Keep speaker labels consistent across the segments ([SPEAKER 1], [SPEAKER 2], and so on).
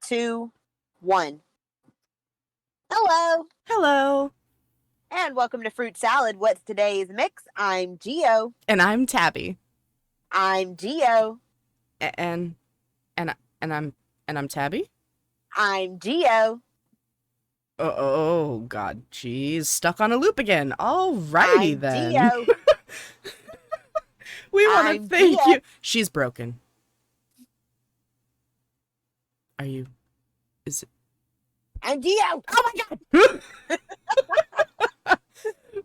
[SPEAKER 1] 2, 1. Hello,
[SPEAKER 2] Hello.
[SPEAKER 1] and welcome to Fruit Salad. What's today's mix? I'm Geo.
[SPEAKER 2] And I'm Tabby.
[SPEAKER 1] I'm Geo.
[SPEAKER 2] And and I'm Tabby?
[SPEAKER 1] I'm Geo.
[SPEAKER 2] Oh god, she's stuck on a loop again. Alrighty
[SPEAKER 1] I'm
[SPEAKER 2] then.
[SPEAKER 1] Geo.
[SPEAKER 2] We want to
[SPEAKER 1] I'm
[SPEAKER 2] thank
[SPEAKER 1] Geo.
[SPEAKER 2] you. She's broken. Are you? Is
[SPEAKER 1] I'm Geo. Oh my god.
[SPEAKER 2] it?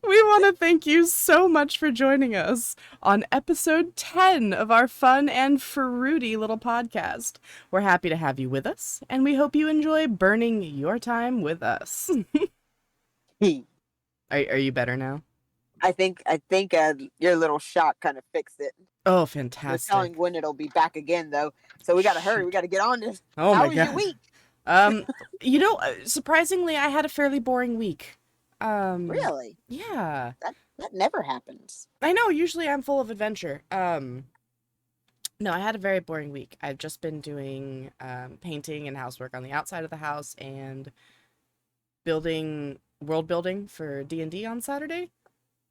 [SPEAKER 2] We want to thank you so much for joining us on episode 10 of our fun and fruity little podcast. We're happy to have you with us, and we hope you enjoy burning your time with us. Are you better now?
[SPEAKER 1] I think your little shock kind of fixed it.
[SPEAKER 2] Oh,
[SPEAKER 1] No telling
[SPEAKER 2] fantastic.
[SPEAKER 1] when it'll be back again, though. So we got to hurry. We
[SPEAKER 2] Shoot.
[SPEAKER 1] got to get on this.
[SPEAKER 2] Oh
[SPEAKER 1] How
[SPEAKER 2] my
[SPEAKER 1] was your
[SPEAKER 2] god.
[SPEAKER 1] week?
[SPEAKER 2] Um, surprisingly, I had a fairly boring week.
[SPEAKER 1] Really?
[SPEAKER 2] Yeah.
[SPEAKER 1] That never happens.
[SPEAKER 2] I know, usually I'm full of adventure. No, I had a very boring week. I've just been doing painting and housework on the outside of the house and world building for D&D on Saturday.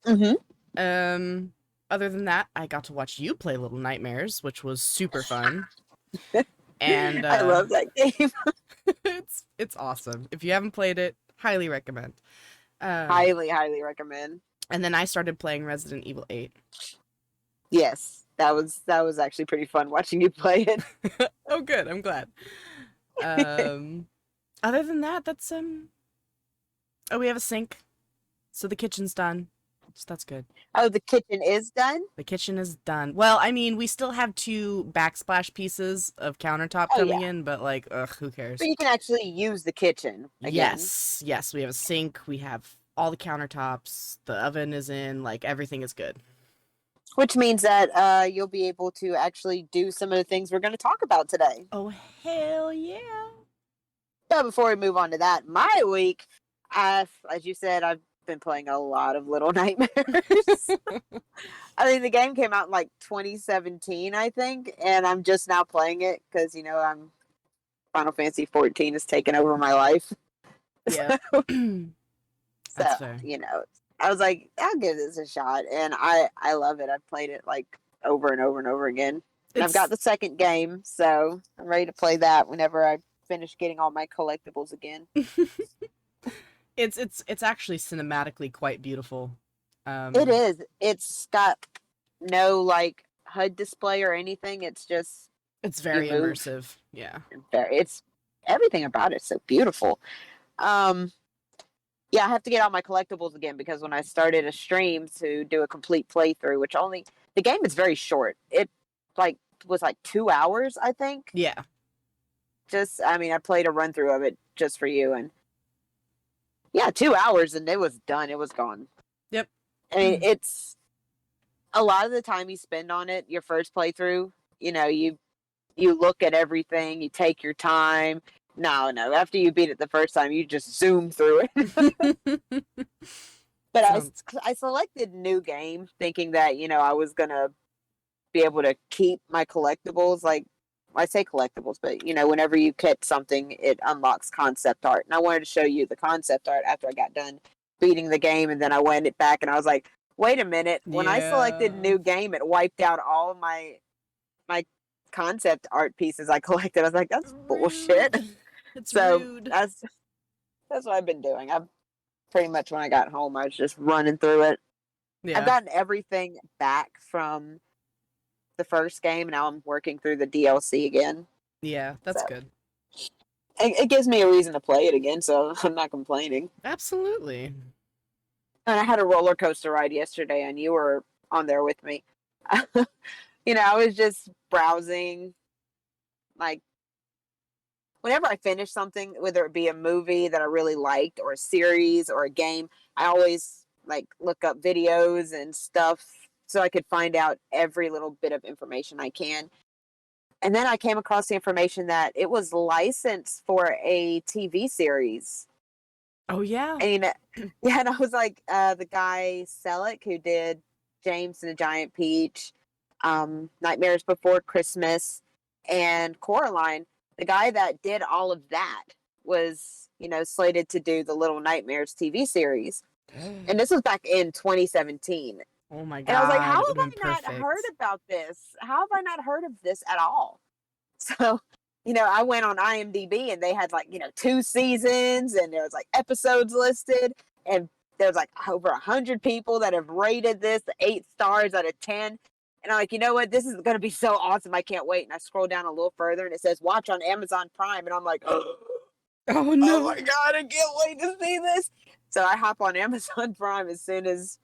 [SPEAKER 1] Mm-hmm.
[SPEAKER 2] Other than that, I got to watch you play Little Nightmares, which was super fun. And
[SPEAKER 1] I love that game.
[SPEAKER 2] it's awesome. If you haven't played it, highly recommend.
[SPEAKER 1] Highly, highly recommend.
[SPEAKER 2] And then I started playing Resident Evil 8.
[SPEAKER 1] Yes, that was actually pretty fun watching you play it.
[SPEAKER 2] Oh, good. I'm glad. Other than that, that's Oh, we have a sink, so the kitchen's done. So that's good.
[SPEAKER 1] Oh, the kitchen is done?
[SPEAKER 2] The kitchen is done. Well, I mean, we still have 2 backsplash pieces of countertop
[SPEAKER 1] Oh,
[SPEAKER 2] coming
[SPEAKER 1] yeah.
[SPEAKER 2] in, but like, ugh, who cares?
[SPEAKER 1] But you can actually use the kitchen again.
[SPEAKER 2] Yes, we have a sink. We have all the countertops. The oven is in. Like, everything is good.
[SPEAKER 1] Which means that you'll be able to actually do some of the things we're going to talk about today.
[SPEAKER 2] Oh, hell yeah.
[SPEAKER 1] But before we move on to that, my week, as you said, I've been playing a lot of Little Nightmares. I mean, the game came out in like 2017, I think, and I'm just now playing it because, I'm Final Fantasy 14 has taken over my life.
[SPEAKER 2] Yeah. That's
[SPEAKER 1] So,
[SPEAKER 2] fair.
[SPEAKER 1] I was like, I'll give this a shot. And I love it. I've played it like over and over and over again. And I've got the second game, so I'm ready to play that whenever I finish getting all my collectibles again.
[SPEAKER 2] It's actually cinematically quite beautiful.
[SPEAKER 1] It is. It's got no like HUD display or anything. It's just
[SPEAKER 2] It's very immersive. Yeah.
[SPEAKER 1] It's everything about it's so beautiful. Yeah, I have to get all my collectibles again because when I started a stream to do a complete playthrough, the game is very short. It was 2 hours, I think.
[SPEAKER 2] Yeah.
[SPEAKER 1] I played a run through of it just for you, and yeah, 2 hours and it was done. It was gone.
[SPEAKER 2] Yep.
[SPEAKER 1] I mean, it's a lot of the time you spend on it, your first playthrough, you look at everything, you take your time. No. After you beat it the first time, you just zoom through it. But I selected new game thinking that, I was going to be able to keep my collectibles. Like, I say collectibles, but, whenever you catch something, it unlocks concept art. And I wanted to show you the concept art after I got done beating the game. And then I went it back and I was like, wait a minute. When I selected new game, it wiped out all of my concept art pieces I collected. I was like, that's bullshit.
[SPEAKER 2] It's
[SPEAKER 1] So
[SPEAKER 2] rude.
[SPEAKER 1] that's what I've been doing. I've pretty much when I got home, I was just running through it.
[SPEAKER 2] Yeah.
[SPEAKER 1] I've gotten everything back from the first game. Now I'm working through the DLC again.
[SPEAKER 2] Yeah, that's good.
[SPEAKER 1] It gives me a reason to play it again, so I'm not complaining.
[SPEAKER 2] Absolutely.
[SPEAKER 1] And I had a roller coaster ride yesterday, and you were on there with me. I was just browsing, like, whenever I finish something, whether it be a movie that I really liked or a series or a game, I always look up videos and stuff so I could find out every little bit of information I can. And then I came across the information that it was licensed for a TV series.
[SPEAKER 2] Oh, yeah.
[SPEAKER 1] And yeah, and I was like, the guy Selleck who did James and the Giant Peach, Nightmares Before Christmas, and Coraline the guy that did all of that was, slated to do the Little Nightmares TV series. And this was back in 2017.
[SPEAKER 2] Oh my
[SPEAKER 1] And I was like, how
[SPEAKER 2] God,
[SPEAKER 1] have
[SPEAKER 2] it would have
[SPEAKER 1] I
[SPEAKER 2] been
[SPEAKER 1] not heard
[SPEAKER 2] perfect.
[SPEAKER 1] about this? How have I not heard of this at all? So, I went on IMDb and they had like, 2 seasons and there was like episodes listed. And there's like over 100 people that have rated this 8 stars out of 10. And I'm like, you know what? This is going to be so awesome. I can't wait. And I scroll down a little further and it says watch on Amazon Prime. And I'm like,
[SPEAKER 2] Oh
[SPEAKER 1] oh
[SPEAKER 2] no.
[SPEAKER 1] my God, I can't wait to see this. So I hop on Amazon Prime as soon as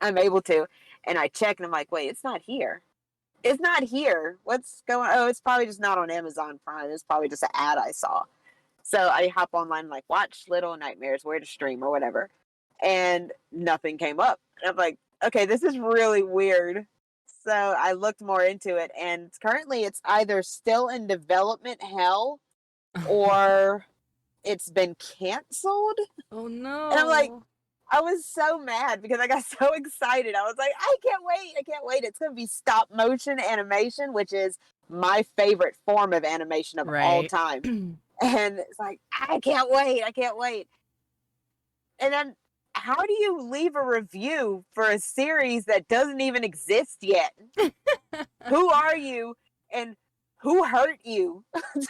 [SPEAKER 1] I'm able to. And I check and I'm like, wait, it's not here. It's not here. What's going on? Oh, it's probably just not on Amazon Prime. It's probably just an ad I saw. So I hop online, like, watch Little Nightmares, where to stream or whatever. And nothing came up. And I'm like, okay, this is really weird. So I looked more into it. And currently it's either still in development hell or it's been canceled.
[SPEAKER 2] Oh
[SPEAKER 1] And I'm like,
[SPEAKER 2] no.
[SPEAKER 1] I was so mad because I got so excited. I was like, I can't wait. I can't wait. It's going to be stop motion animation, which is my favorite form of animation of all
[SPEAKER 2] Right.
[SPEAKER 1] time. And it's like, I can't wait. I can't wait. And then how do you leave a review for a series that doesn't even exist yet? Who are you and who hurt you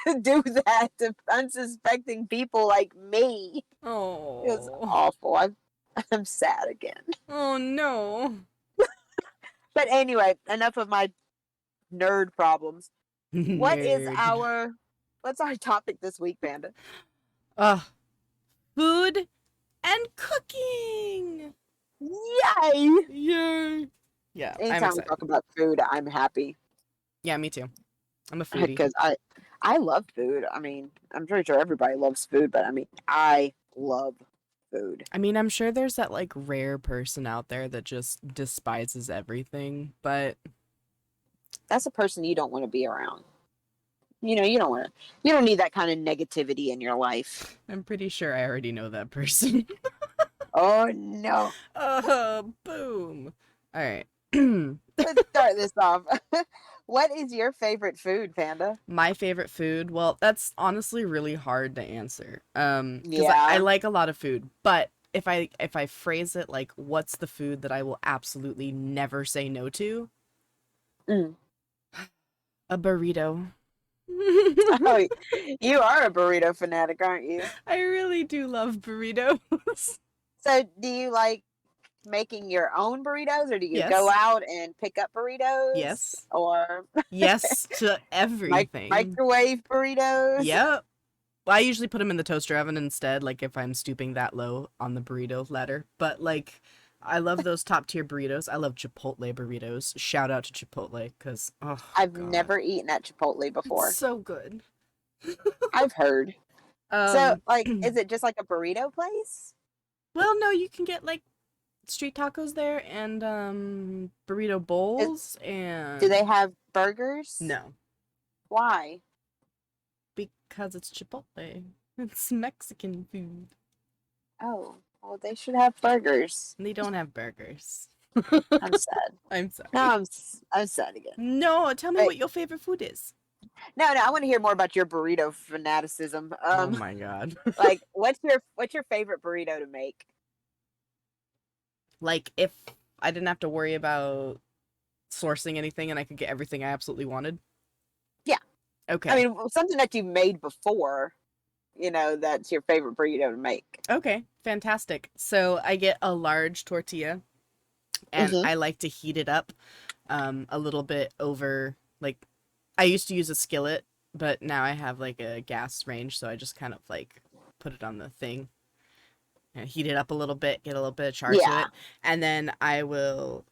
[SPEAKER 1] to do that to unsuspecting people like me? It was
[SPEAKER 2] Oh.
[SPEAKER 1] awful. I'm sad again.
[SPEAKER 2] Oh no.
[SPEAKER 1] But anyway, enough of my nerd problems.
[SPEAKER 2] Nerd.
[SPEAKER 1] What's our topic this week, Panda?
[SPEAKER 2] Food and cooking.
[SPEAKER 1] Yay!
[SPEAKER 2] Yay. Yeah, I'm
[SPEAKER 1] Anytime we
[SPEAKER 2] excited.
[SPEAKER 1] talk about food, I'm happy
[SPEAKER 2] Yeah, me too. I'm a foodie.
[SPEAKER 1] because I love food. I mean, I'm pretty sure everybody loves food, but I mean, I love food.
[SPEAKER 2] I mean, I'm sure there's that like rare person out there that just despises everything, but
[SPEAKER 1] That's a person you don't want to be around. You don't need that kind of negativity in your life.
[SPEAKER 2] I'm pretty sure I already know that person.
[SPEAKER 1] Oh no.
[SPEAKER 2] Boom. All right.
[SPEAKER 1] Let's start this off. What is your favorite food, Panda?
[SPEAKER 2] My favorite food, well, that's honestly really hard to answer. Because I
[SPEAKER 1] Yeah.
[SPEAKER 2] like a lot of food, but if I phrase it like what's the food that I will absolutely never say no to?
[SPEAKER 1] Mm.
[SPEAKER 2] A burrito.
[SPEAKER 1] Oh, you are a burrito fanatic, aren't you?
[SPEAKER 2] I really do love burritos.
[SPEAKER 1] So, do you like making your own burritos, or do you go
[SPEAKER 2] Yes.
[SPEAKER 1] out and pick up burritos,
[SPEAKER 2] Yes.
[SPEAKER 1] or
[SPEAKER 2] Yes to everything.
[SPEAKER 1] microwave burritos?
[SPEAKER 2] Yep. Well, I usually put them in the toaster oven instead, like if I'm stooping that low on the burrito ladder. But like, I love those top tier burritos. I love Chipotle burritos. Shout out to Chipotle, because oh
[SPEAKER 1] I've
[SPEAKER 2] god,
[SPEAKER 1] never eaten at Chipotle
[SPEAKER 2] it's
[SPEAKER 1] before.
[SPEAKER 2] so good.
[SPEAKER 1] I've heard. So,
[SPEAKER 2] Um,
[SPEAKER 1] like, is it just like a burrito place?
[SPEAKER 2] well, no, you can get like street tacos there and burrito
[SPEAKER 1] Is,
[SPEAKER 2] bowls
[SPEAKER 1] do
[SPEAKER 2] and
[SPEAKER 1] they have burgers?
[SPEAKER 2] no,
[SPEAKER 1] Why?
[SPEAKER 2] because it's Chipotle. It's Mexican food.
[SPEAKER 1] Oh, well, they should have burgers.
[SPEAKER 2] They don't have burgers.
[SPEAKER 1] I'm sad.
[SPEAKER 2] I'm
[SPEAKER 1] No,
[SPEAKER 2] sorry.
[SPEAKER 1] I'm sad again.
[SPEAKER 2] No, tell me
[SPEAKER 1] But
[SPEAKER 2] what your favorite food is.
[SPEAKER 1] no, I want to hear more about your burrito fanaticism.
[SPEAKER 2] Oh my god.
[SPEAKER 1] Like, what's your favorite burrito to make?
[SPEAKER 2] Like, if I didn't have to worry about sourcing anything and I could get everything I absolutely wanted?
[SPEAKER 1] Yeah.
[SPEAKER 2] Okay.
[SPEAKER 1] I mean, something that you've made before, that's your favorite burrito to make.
[SPEAKER 2] Okay, fantastic. So I get a large tortilla and
[SPEAKER 1] Mm-hmm.
[SPEAKER 2] I like to heat it up a little bit over, like, I used to use a skillet, but now I have like a gas range, so I just kind of like put it on the thing and heat it up a little bit, get a little bit of char to
[SPEAKER 1] Yeah.
[SPEAKER 2] it, and then I will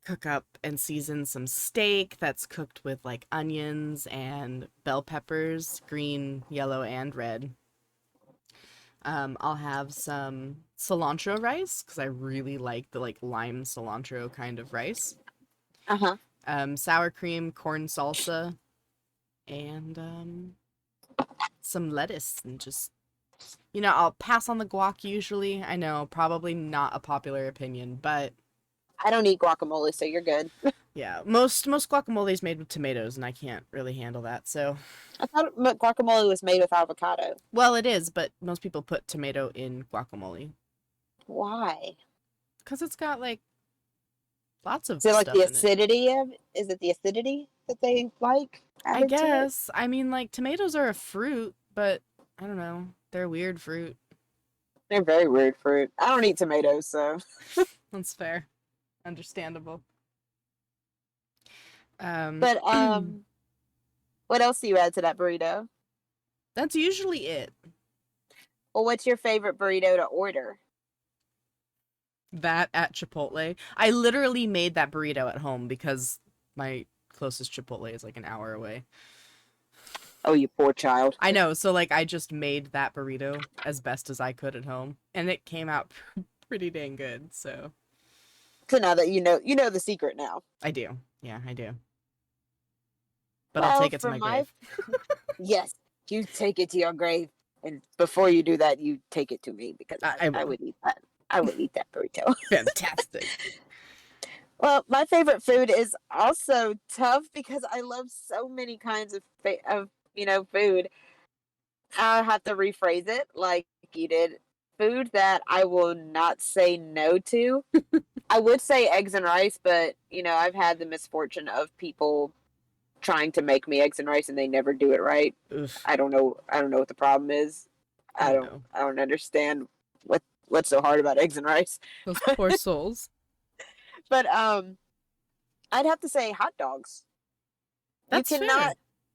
[SPEAKER 2] cook up and season some steak that's cooked with like onions and bell peppers, green, yellow, and red. I'll have some cilantro rice because I really like the like lime cilantro kind of rice.
[SPEAKER 1] Uh-huh.
[SPEAKER 2] Sour cream, corn salsa, and some lettuce and just I'll pass on the guac usually. I know, probably not a popular opinion, but
[SPEAKER 1] I don't eat guacamole, so you're good.
[SPEAKER 2] Yeah, most guacamole is made with tomatoes, and I can't really handle that. So,
[SPEAKER 1] I thought guacamole was made with avocado.
[SPEAKER 2] well, it is, but most people put tomato in guacamole
[SPEAKER 1] Why?
[SPEAKER 2] because it's got like lots of
[SPEAKER 1] Is it like the
[SPEAKER 2] stuff in it.
[SPEAKER 1] acidity of? Is it the acidity that they like
[SPEAKER 2] I
[SPEAKER 1] added to it?
[SPEAKER 2] guess. I mean, like tomatoes are a fruit, but I don't know. They're weird fruit.
[SPEAKER 1] They're very weird fruit. I don't eat tomatoes, so.
[SPEAKER 2] That's fair. Understandable.
[SPEAKER 1] But what else do you add to that burrito?
[SPEAKER 2] That's usually it.
[SPEAKER 1] Well, what's your favorite burrito to order?
[SPEAKER 2] That at Chipotle. I literally made that burrito at home because my closest Chipotle is like an hour away.
[SPEAKER 1] Oh, you poor child.
[SPEAKER 2] I know, so like I just made that burrito as best as I could at home, and it came out pretty dang good. So
[SPEAKER 1] So now that you know the secret now.
[SPEAKER 2] I do. Yeah, I do. But
[SPEAKER 1] Well,
[SPEAKER 2] I'll take it to
[SPEAKER 1] for
[SPEAKER 2] my
[SPEAKER 1] my
[SPEAKER 2] grave.
[SPEAKER 1] yes, you take it to your grave, and before you do that, you take it to me because
[SPEAKER 2] I
[SPEAKER 1] I
[SPEAKER 2] will.
[SPEAKER 1] would eat that. I would eat that burrito.
[SPEAKER 2] Fantastic.
[SPEAKER 1] Well, my favorite food is also tough because I love so many kinds of food. I have to rephrase it like you did. Food that I will not say no to. I would say eggs and rice, but I've had the misfortune of people trying to make me eggs and rice and they never do it right.
[SPEAKER 2] Oof.
[SPEAKER 1] I don't know. I don't know what the problem is.
[SPEAKER 2] Oh
[SPEAKER 1] I don't.
[SPEAKER 2] no.
[SPEAKER 1] I don't understand what's so hard about eggs and rice.
[SPEAKER 2] Those poor souls.
[SPEAKER 1] But I'd have to say hot dogs.
[SPEAKER 2] That's fair.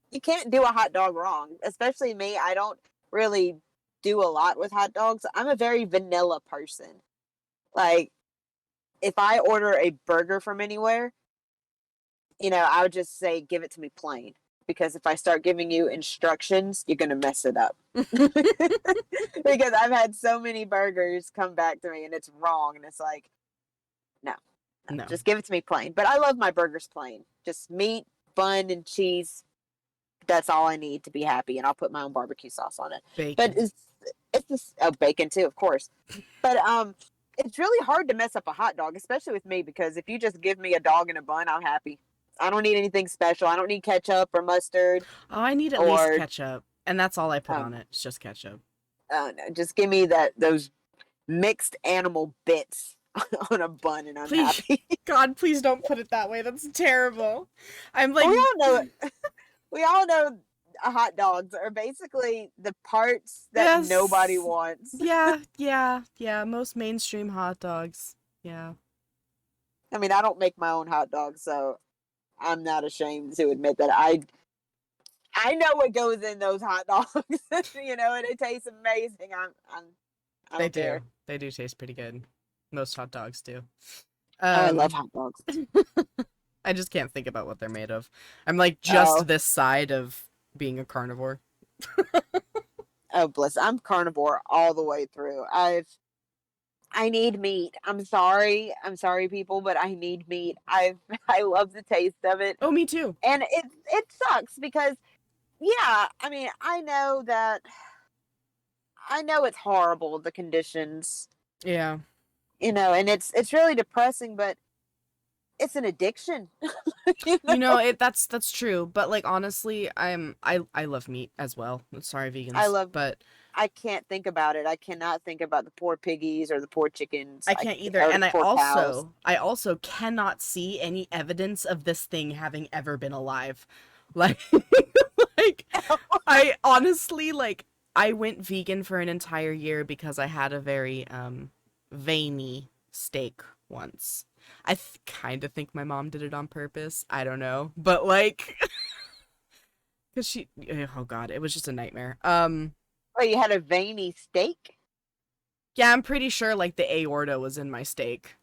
[SPEAKER 1] You can't do a hot dog wrong, especially me. I don't really do a lot with hot dogs. I'm a very vanilla person. Like, if I order a burger from anywhere, I would just say give it to me plain. Because if I start giving you instructions, you're gonna mess it up. Because I've had so many burgers come back to me and it's wrong, and it's like, no,
[SPEAKER 2] No.
[SPEAKER 1] just give it to me plain. But I love my burgers plain. Just meat, bun, and cheese. That's all I need to be happy, and I'll put my own barbecue sauce on it.
[SPEAKER 2] Bacon.
[SPEAKER 1] But it's just bacon too, of course. But it's really hard to mess up a hot dog, especially with me, because if you just give me a dog and a bun, I'm happy. I don't need anything special. I don't need ketchup or mustard.
[SPEAKER 2] Oh, I need at least ketchup, and that's all I put on it. It's just ketchup.
[SPEAKER 1] Oh no, just give me those mixed animal bits on a bun, and I'm happy.
[SPEAKER 2] God, please don't put it that way. That's terrible. I'm like,
[SPEAKER 1] we all know it. We all know hot dogs are basically the parts that nobody wants.
[SPEAKER 2] Yeah. Most mainstream hot dogs. Yeah.
[SPEAKER 1] I mean, I don't make my own hot dogs, so I'm not ashamed to admit that I know what goes in those hot dogs, and it tastes amazing. I don't care.
[SPEAKER 2] They do taste pretty good. Most hot dogs do.
[SPEAKER 1] I love hot dogs.
[SPEAKER 2] I just can't think about what they're made of. I'm like just this side of being a carnivore.
[SPEAKER 1] Oh, bless. I'm carnivore all the way through. I need meat. I'm sorry, people, but I need meat. I love the taste of it.
[SPEAKER 2] Oh, me too.
[SPEAKER 1] And it sucks because, yeah, I mean, I know it's horrible, the conditions.
[SPEAKER 2] Yeah.
[SPEAKER 1] And it's really depressing, but it's an addiction.
[SPEAKER 2] That's true. But like honestly, I love meat as well. Sorry, vegans. But
[SPEAKER 1] I can't think about it. I cannot think about the poor piggies or the poor chickens.
[SPEAKER 2] I can't either. And I also cannot see any evidence of this thing having ever been alive. Like I honestly I went vegan for an entire year because I had a very veiny steak once. I kind of think my mom did it on purpose. I don't know. But because oh god, it was just a nightmare.
[SPEAKER 1] Oh, you had a veiny steak?
[SPEAKER 2] Yeah, I'm pretty sure the aorta was in my steak.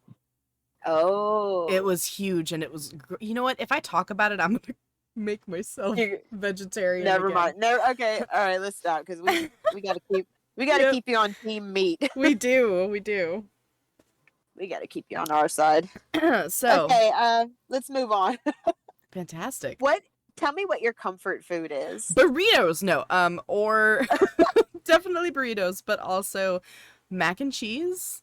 [SPEAKER 1] Oh.
[SPEAKER 2] It was huge, and it was, you know what? If I talk about it, I'm going to make myself vegetarian.
[SPEAKER 1] Never
[SPEAKER 2] again.
[SPEAKER 1] mind. No, okay. All right, let's stop because we got to keep you on team meat.
[SPEAKER 2] We do.
[SPEAKER 1] We got to keep you on our side.
[SPEAKER 2] So.
[SPEAKER 1] Okay, let's move on.
[SPEAKER 2] Fantastic.
[SPEAKER 1] Tell me what your comfort food is.
[SPEAKER 2] Burritos, no. Or definitely burritos, but also mac and cheese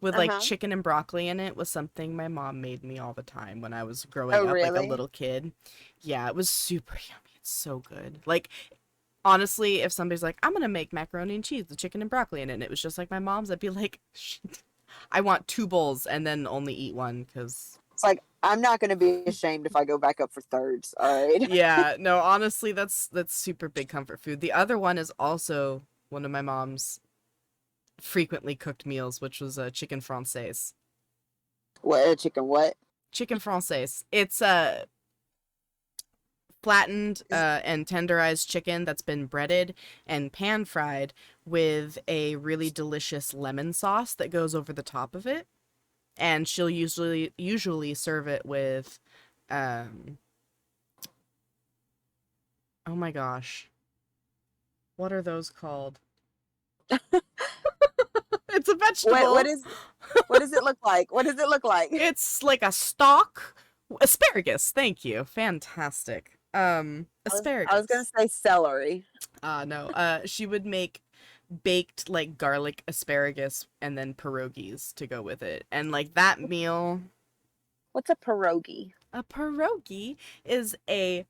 [SPEAKER 2] with like
[SPEAKER 1] Uh-huh.
[SPEAKER 2] chicken and broccoli in it was something my mom made me all the time when I was growing
[SPEAKER 1] Oh,
[SPEAKER 2] up, like a
[SPEAKER 1] really?
[SPEAKER 2] little kid. Yeah, it was super yummy. It's so good. Like, honestly, if somebody's like, I'm gonna make macaroni and cheese with chicken and broccoli in it, and it was just like my mom's, I'd be like, I want 2 bowls and then only eat one because
[SPEAKER 1] It's like, I'm not going to be ashamed if I go back up for thirds. All right.
[SPEAKER 2] yeah, no, honestly, that's super big comfort food. The other one is also one of my mom's frequently cooked meals, which was a chicken française.
[SPEAKER 1] What, chicken what?
[SPEAKER 2] Chicken française. It's a flattened
[SPEAKER 1] Is,
[SPEAKER 2] and tenderized chicken that's been breaded and pan fried with a really delicious lemon sauce that goes over the top of it. And she'll usually serve it with um oh my gosh. What are those called? It's a
[SPEAKER 1] what,
[SPEAKER 2] vegetable.
[SPEAKER 1] what is, what does it look like? What does it look like?
[SPEAKER 2] It's like a stalk. Asparagus. Thank you. Fantastic.
[SPEAKER 1] I was going
[SPEAKER 2] Asparagus.
[SPEAKER 1] to say celery.
[SPEAKER 2] No. She would make baked like garlic asparagus and then pierogies to go with it. And like that meal,
[SPEAKER 1] What's a pierogi?
[SPEAKER 2] a pierogi is a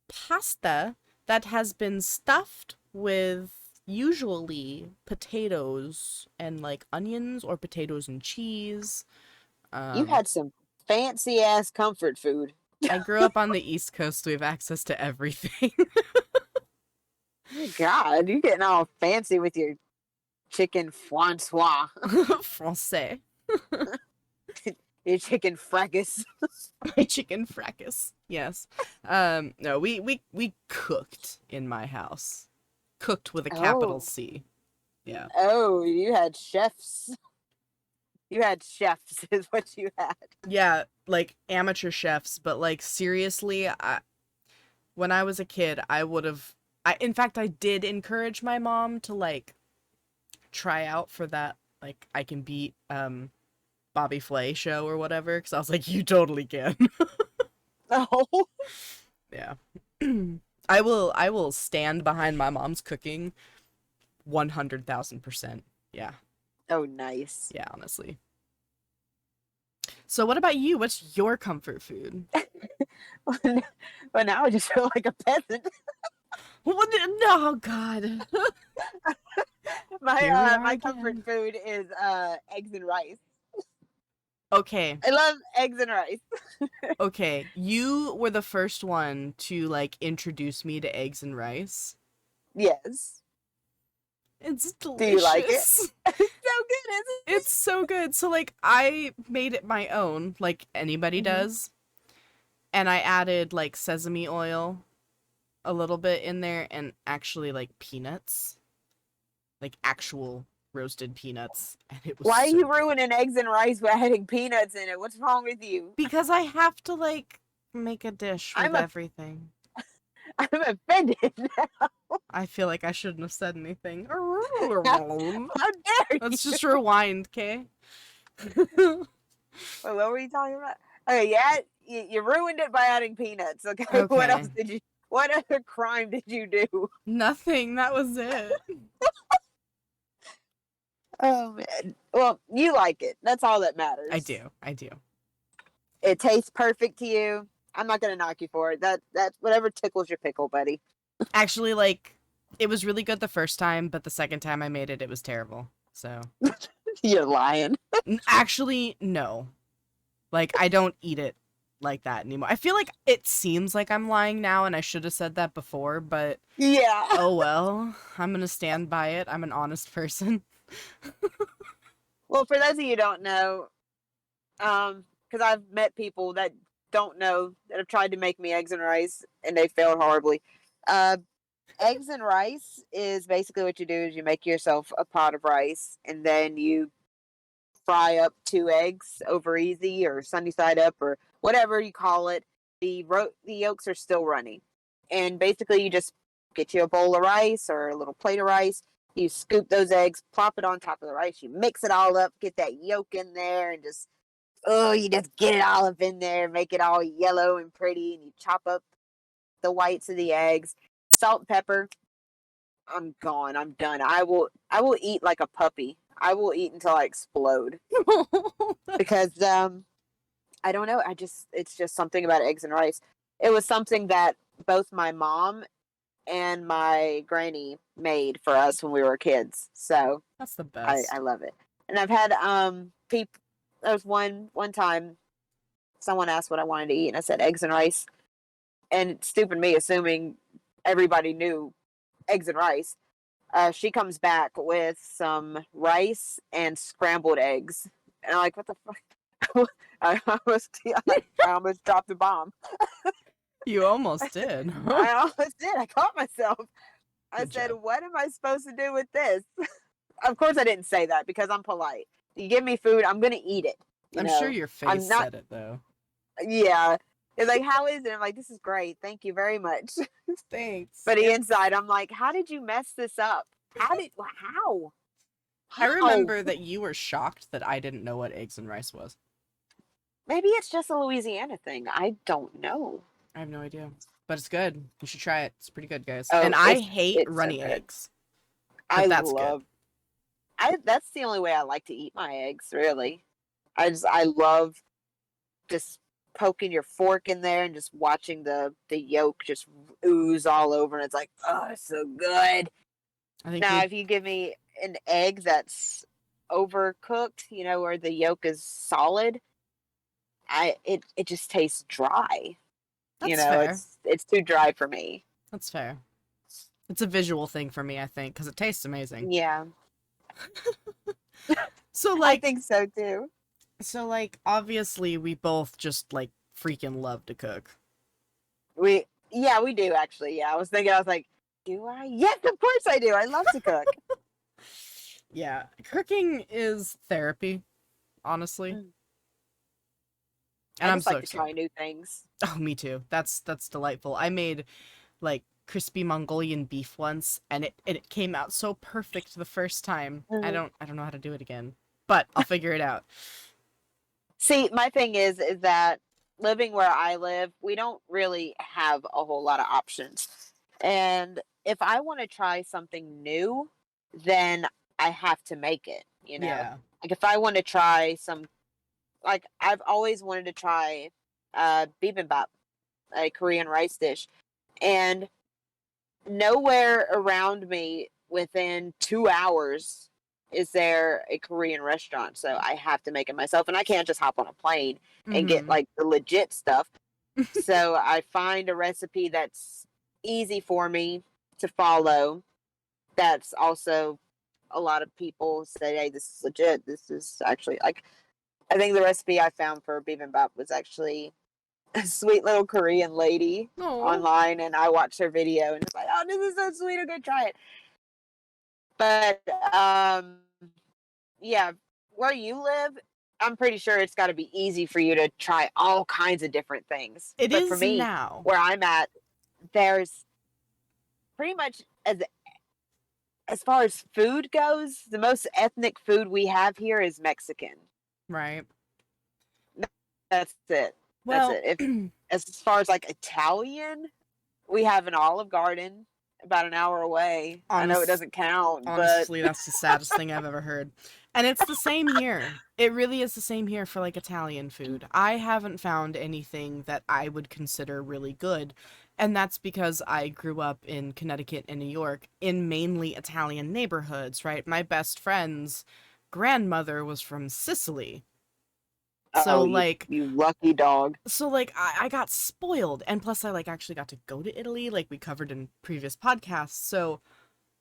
[SPEAKER 2] pasta that has been stuffed with usually potatoes and like onions or potatoes and cheese.
[SPEAKER 1] You
[SPEAKER 2] Um
[SPEAKER 1] had some fancy ass comfort food.
[SPEAKER 2] I grew up on the East Coast. We have access to everything.
[SPEAKER 1] Oh, God, you're getting all fancy with your chicken Francois.
[SPEAKER 2] Francais.
[SPEAKER 1] Your chicken fracas.
[SPEAKER 2] My chicken fracas. Yes. No, we cooked in my house. Cooked with a capital
[SPEAKER 1] Oh.
[SPEAKER 2] C. Yeah.
[SPEAKER 1] Oh, you had chefs. You had chefs, is what you had.
[SPEAKER 2] Yeah, like amateur chefs, but like seriously, when I was a kid, I would have in fact I did encourage my mom to like try out for that like I can beat Bobby Flay show or whatever cuz I was like you totally can.
[SPEAKER 1] Oh.
[SPEAKER 2] Yeah. I will stand behind my mom's cooking 100,000%. Yeah.
[SPEAKER 1] Oh, nice.
[SPEAKER 2] Yeah, honestly. So what about you? What's your comfort food?
[SPEAKER 1] Well, now I just feel like a peasant.
[SPEAKER 2] What? No, God.
[SPEAKER 1] My
[SPEAKER 2] Here we are
[SPEAKER 1] my comfort
[SPEAKER 2] again.
[SPEAKER 1] food is eggs and rice.
[SPEAKER 2] Okay.
[SPEAKER 1] I love eggs and rice.
[SPEAKER 2] Okay. You were the first one to like introduce me to eggs and rice.
[SPEAKER 1] Yes.
[SPEAKER 2] It's
[SPEAKER 1] Do you like it?
[SPEAKER 2] delicious.
[SPEAKER 1] It's so good, isn't it?
[SPEAKER 2] It's so good. So like I made it my own, like anybody
[SPEAKER 1] Mm-hmm.
[SPEAKER 2] does. And I added like sesame oil a little bit in there and actually like peanuts. Like actual roasted peanuts. And it was
[SPEAKER 1] Why are
[SPEAKER 2] so
[SPEAKER 1] you
[SPEAKER 2] good.
[SPEAKER 1] ruining eggs and rice by adding peanuts in it? What's wrong with you?
[SPEAKER 2] Because I have to like make a dish with
[SPEAKER 1] I'm a
[SPEAKER 2] everything.
[SPEAKER 1] I'm offended now.
[SPEAKER 2] I feel like I shouldn't have said anything.
[SPEAKER 1] How dare you?
[SPEAKER 2] Let's just rewind, okay?
[SPEAKER 1] Wait, what were you talking about? Okay, yeah, you ruined it by adding peanuts. Okay, what
[SPEAKER 2] Okay.
[SPEAKER 1] else did you? What other crime did you do?
[SPEAKER 2] Nothing. That was it.
[SPEAKER 1] Oh man. Well, you like it. That's all that matters.
[SPEAKER 2] I do. I do.
[SPEAKER 1] It tastes perfect to you. I'm not gonna knock you for it. That's whatever tickles your pickle, buddy.
[SPEAKER 2] Actually, like, it was really good the first time, but the second time I made it, it was terrible. So,
[SPEAKER 1] You're lying.
[SPEAKER 2] actually, no. Like, I don't eat it like that anymore. I feel like it seems like I'm lying now, and I should have said that before, but
[SPEAKER 1] Yeah.
[SPEAKER 2] oh well. I'm gonna stand by it. I'm an honest person.
[SPEAKER 1] Well, for those of you who don't know, because I've met people that don't know that have tried to make me eggs and rice and they failed horribly. Uh, Eggs and rice is basically what you do is you make yourself a pot of rice and then you fry up 2 eggs over easy or sunny side up or whatever you call it. The yolks are still runny, and basically you just get you a bowl of rice or a little plate of rice. You scoop those eggs, plop it on top of the rice. You mix it all up, get that yolk in there, and you just get it all up in there, make it all yellow and pretty, and you chop up the whites of the eggs, salt, pepper. I'm gone. I'm done. I will eat like a puppy. I will eat until I explode because I don't know. It's just something about eggs and rice. It was something that both my mom and my granny made for us when we were kids. So
[SPEAKER 2] That's the
[SPEAKER 1] I
[SPEAKER 2] best.
[SPEAKER 1] love it. And I've had people. There was one time someone asked what I wanted to eat, and I said eggs and rice. And stupid me, assuming everybody knew eggs and rice. She comes back with some rice and scrambled eggs, and I'm like, "What the fuck?" I almost dropped a bomb.
[SPEAKER 2] You almost did.
[SPEAKER 1] I almost did. I caught myself. I
[SPEAKER 2] Good
[SPEAKER 1] said,
[SPEAKER 2] job.
[SPEAKER 1] "What am I supposed to do with this?" Of course, I didn't say that because I'm polite. You give me food, I'm gonna eat it. You
[SPEAKER 2] I'm sure
[SPEAKER 1] know,
[SPEAKER 2] your face
[SPEAKER 1] I'm not.
[SPEAKER 2] said it though.
[SPEAKER 1] Yeah, it's like, how is it? I'm like, this is great. Thank you very much.
[SPEAKER 2] Thanks.
[SPEAKER 1] But the
[SPEAKER 2] It's
[SPEAKER 1] inside, I'm like, how did you mess this up? How?
[SPEAKER 2] I
[SPEAKER 1] How?
[SPEAKER 2] remember that you were shocked that I didn't know what eggs and rice was.
[SPEAKER 1] Maybe it's just a Louisiana thing. I don't know.
[SPEAKER 2] I have no idea. But it's good. You should try it. It's pretty good, guys. And
[SPEAKER 1] Oh,
[SPEAKER 2] I hate
[SPEAKER 1] it's so
[SPEAKER 2] runny
[SPEAKER 1] good.
[SPEAKER 2] eggs,
[SPEAKER 1] I
[SPEAKER 2] but that's good.
[SPEAKER 1] love. I That's the only way I like to eat my eggs. Really, I love just poking your fork in there and just watching the yolk just ooze all over, and it's like, oh, it's so good.
[SPEAKER 2] I think
[SPEAKER 1] Now,
[SPEAKER 2] we
[SPEAKER 1] if you give me an egg that's overcooked, where the yolk is solid, it just tastes dry.
[SPEAKER 2] That's fair.
[SPEAKER 1] It's too dry for me.
[SPEAKER 2] That's fair. It's a visual thing for me, I think, because it tastes amazing.
[SPEAKER 1] Yeah,
[SPEAKER 2] So
[SPEAKER 1] I
[SPEAKER 2] like
[SPEAKER 1] think so too.
[SPEAKER 2] obviously we both just like freaking love to cook.
[SPEAKER 1] We do actually. Yeah, I was thinking. I was like, do I? Yes, of course I do. I love to cook.
[SPEAKER 2] Yeah, cooking is therapy, honestly.
[SPEAKER 1] Mm.
[SPEAKER 2] And
[SPEAKER 1] I
[SPEAKER 2] I'm
[SPEAKER 1] just
[SPEAKER 2] so
[SPEAKER 1] like to try
[SPEAKER 2] excited.
[SPEAKER 1] new things.
[SPEAKER 2] Oh, me too. That's delightful. I made like crispy Mongolian beef once and it came out so perfect the first time.
[SPEAKER 1] Mhm.
[SPEAKER 2] I don't know how to do it again. But I'll figure it out.
[SPEAKER 1] See, my thing is that living where I live, we don't really have a whole lot of options. And if I want to try something new, then I have to make it.
[SPEAKER 2] Yeah.
[SPEAKER 1] Like if I want to try like I've always wanted to try bibimbap, a Korean rice dish. And nowhere around me within 2 hours is there a Korean restaurant. So I have to make it myself. And I can't just hop on a plane and get
[SPEAKER 2] Mhm.
[SPEAKER 1] like the legit stuff. So I find a recipe that's easy for me to follow. That's also a lot of people say, hey, this is legit. This is actually like, I think the recipe I found for bibimbap was actually a sweet little Korean lady
[SPEAKER 2] Oh.
[SPEAKER 1] online, and I watched her video and it's like, oh, this is so sweet. I'm gonna try it. But yeah, where you live, I'm pretty sure it's got to be easy for you to try all kinds of different things.
[SPEAKER 2] It
[SPEAKER 1] But for
[SPEAKER 2] is
[SPEAKER 1] me,
[SPEAKER 2] now.
[SPEAKER 1] where I'm at, there's pretty much as far as food goes, the most ethnic food we have here is Mexican.
[SPEAKER 2] Right.
[SPEAKER 1] That's it. That's
[SPEAKER 2] Well,
[SPEAKER 1] it. If as far as like Italian, we have an Olive Garden about an hour away. I know it
[SPEAKER 2] honest
[SPEAKER 1] doesn't count, but
[SPEAKER 2] honestly, that's the saddest thing I've ever heard. And it's the same here. It really is the same here for like Italian food. I haven't found anything that I would consider really good. And that's because I grew up in Connecticut and New York in mainly Italian neighborhoods, right? My best friend's grandmother was from Sicily. So
[SPEAKER 1] oh, you
[SPEAKER 2] like
[SPEAKER 1] you lucky dog.
[SPEAKER 2] I got spoiled. And plus I like actually got to go to Italy like we covered in previous podcasts. So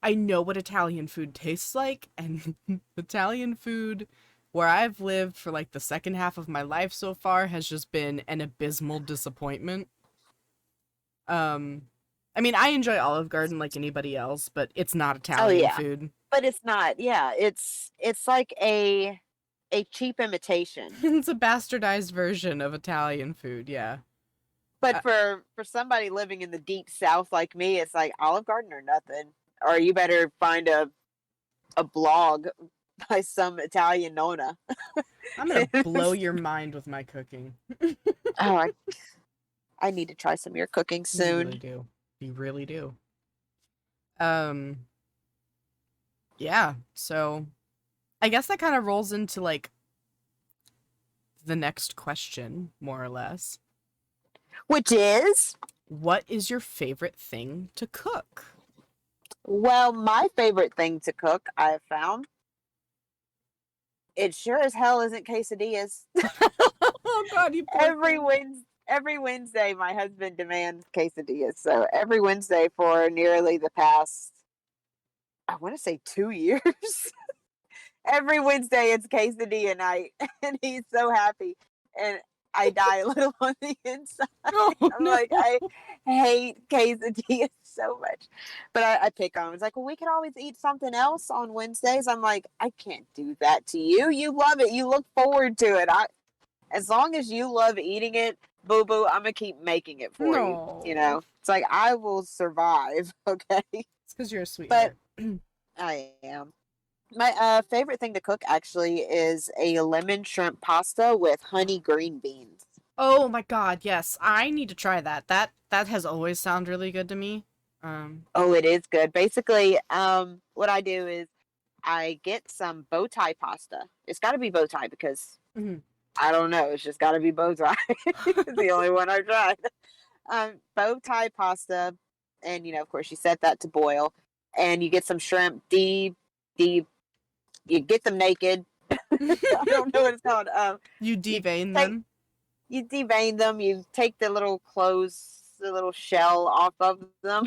[SPEAKER 2] I know what Italian food tastes like, and Italian food where I've lived for like the second half of my life so far has just been an abysmal disappointment. Um, I mean, I enjoy Olive Garden like anybody else, but it's not
[SPEAKER 1] Oh
[SPEAKER 2] Italian
[SPEAKER 1] yeah,
[SPEAKER 2] food.
[SPEAKER 1] but it's not. Yeah, it's like a cheap imitation.
[SPEAKER 2] It's a bastardized version of Italian food, yeah.
[SPEAKER 1] But
[SPEAKER 2] Uh,
[SPEAKER 1] for somebody living in the deep South like me, it's like Olive Garden or nothing. Or you better find a blog by some Italian nonna.
[SPEAKER 2] I'm gonna blow your mind with my cooking.
[SPEAKER 1] Oh, I need to try some of your cooking
[SPEAKER 2] You really
[SPEAKER 1] soon.
[SPEAKER 2] do. You really do. Um, yeah, so I guess that kind of rolls into like the next question, more or less.
[SPEAKER 1] Which is,
[SPEAKER 2] What is your favorite thing to cook?
[SPEAKER 1] well, my favorite thing to cook, I have found, it sure as hell isn't quesadillas.
[SPEAKER 2] Oh God, you poor thing.
[SPEAKER 1] Every Wednesday, my husband demands quesadillas. So every Wednesday for nearly the past, I want to say 2 years, every Wednesday it's quesadilla night, and he's so happy, and I die a little on the inside.
[SPEAKER 2] Oh
[SPEAKER 1] I'm
[SPEAKER 2] no.
[SPEAKER 1] like, I hate quesadillas so much, but I pick on him. It's like, well, we could always eat something else on Wednesdays. I'm like, I can't do that to you. You love it. You look forward to it. As long as you love eating it, boo boo, I'm gonna keep making it for you. You
[SPEAKER 2] No.
[SPEAKER 1] know, it's like I will survive. Okay,
[SPEAKER 2] It's because you're a
[SPEAKER 1] but
[SPEAKER 2] sweetheart.
[SPEAKER 1] I am. My favorite thing to cook actually is a lemon shrimp pasta with honey green beans.
[SPEAKER 2] Oh my God, yes. I need to try that. That has always sounded really good to me.
[SPEAKER 1] Oh, it is good. Basically, what I do is I get some bow tie pasta. It's got to be bow tie because
[SPEAKER 2] mhm.
[SPEAKER 1] I don't know. It's just got to be bow tie. It's the only one I've tried. Bow tie pasta, and of course, you set that to boil, and you get some shrimp. De you get them naked. I don't know what it's called.
[SPEAKER 2] You
[SPEAKER 1] You
[SPEAKER 2] devein
[SPEAKER 1] take
[SPEAKER 2] them.
[SPEAKER 1] you devein them. You take the little the little shell off of them.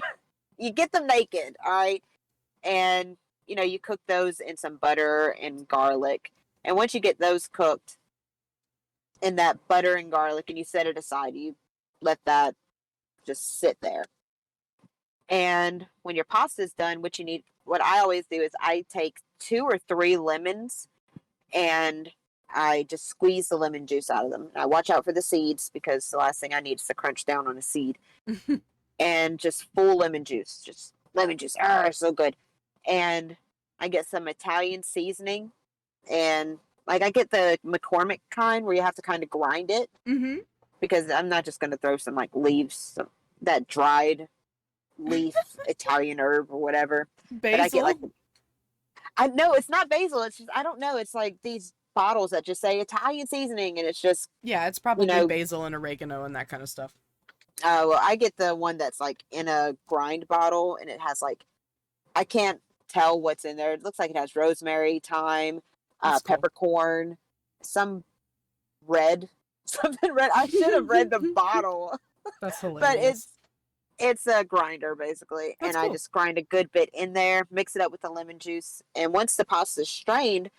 [SPEAKER 1] You get them naked, all right, and you cook those in some butter and garlic. And once you get those cooked in that butter and garlic, and you set it aside, you let that just sit there. And when your pasta is done, what I always do is I take 2 or 3 lemons and I just squeeze the lemon juice out of them. And I watch out for the seeds because the last thing I need is to crunch down on a seed. And just full lemon juice, just lemon juice. Ah, so good. And I get some Italian seasoning, and like I get the McCormick kind where you have to kind of grind it
[SPEAKER 2] Mm-hmm.
[SPEAKER 1] because I'm not just going to throw some like leaves, that dried leaf Italian herb or whatever. But I get like,
[SPEAKER 2] Basil?
[SPEAKER 1] I know it's not basil. It's just, I don't know. It's like these bottles that just say Italian seasoning, and it's just,
[SPEAKER 2] Yeah, it's
[SPEAKER 1] you
[SPEAKER 2] probably
[SPEAKER 1] know,
[SPEAKER 2] basil and oregano and that kind of stuff.
[SPEAKER 1] well, I get the one that's like in a grind bottle, and it has like, I can't tell what's in there. It looks like it has rosemary, thyme,
[SPEAKER 2] That's cool.
[SPEAKER 1] peppercorn, some red, something red. I should have read the bottle,
[SPEAKER 2] That's
[SPEAKER 1] but
[SPEAKER 2] hilarious.
[SPEAKER 1] it's a grinder basically,
[SPEAKER 2] That's
[SPEAKER 1] and I
[SPEAKER 2] cool.
[SPEAKER 1] just grind a good bit in there, mix it up with the lemon juice, and once the pasta's strained,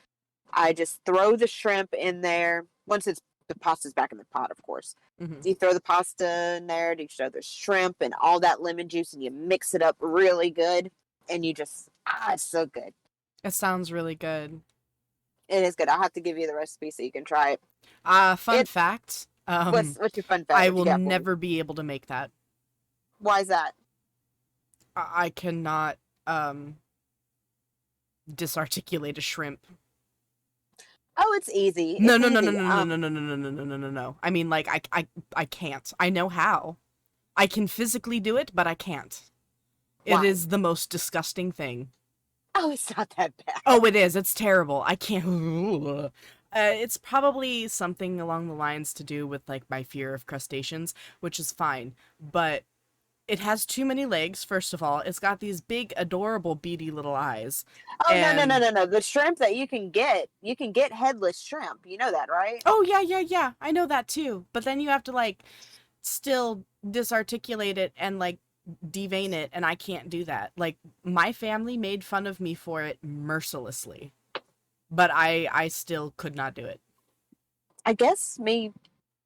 [SPEAKER 1] I just throw the shrimp in there. Once the pasta's back in the pot, of course.
[SPEAKER 2] Mm-hmm.
[SPEAKER 1] You throw the pasta in there, you throw the shrimp and all that lemon juice, and you mix it up really good, and you just it's so good.
[SPEAKER 2] It sounds really good.
[SPEAKER 1] It is good. I'll have to give you the recipe so you can try it.
[SPEAKER 2] Fun
[SPEAKER 1] It
[SPEAKER 2] fact.
[SPEAKER 1] what's your fun fact?
[SPEAKER 2] I
[SPEAKER 1] What you
[SPEAKER 2] will
[SPEAKER 1] got for me?
[SPEAKER 2] never be able to make that.
[SPEAKER 1] Why is that?
[SPEAKER 2] I cannot disarticulate a shrimp.
[SPEAKER 1] Oh, it's easy.
[SPEAKER 2] No,
[SPEAKER 1] It's
[SPEAKER 2] no, no, no,
[SPEAKER 1] easy.
[SPEAKER 2] no, no, no, no, no, no, no, no, no, no, no. I mean, like, I can't. I know how. I can physically do it, but I can't. It
[SPEAKER 1] Why?
[SPEAKER 2] is the most disgusting thing.
[SPEAKER 1] Oh, it's not that bad.
[SPEAKER 2] Oh, it is. It's terrible. I can't. It's probably something along the lines to do with like my fear of crustaceans, which is fine. But it has too many legs. First of all, it's got these big, adorable, beady little eyes,
[SPEAKER 1] Oh no no no
[SPEAKER 2] and
[SPEAKER 1] no no! The shrimp that you can get headless shrimp. You know that, right?
[SPEAKER 2] oh yeah, yeah, yeah. I know that too. But then you have to like still disarticulate it and like devein it, and I can't do that. Like my family made fun of me for it mercilessly, but I still could not do it.
[SPEAKER 1] I guess me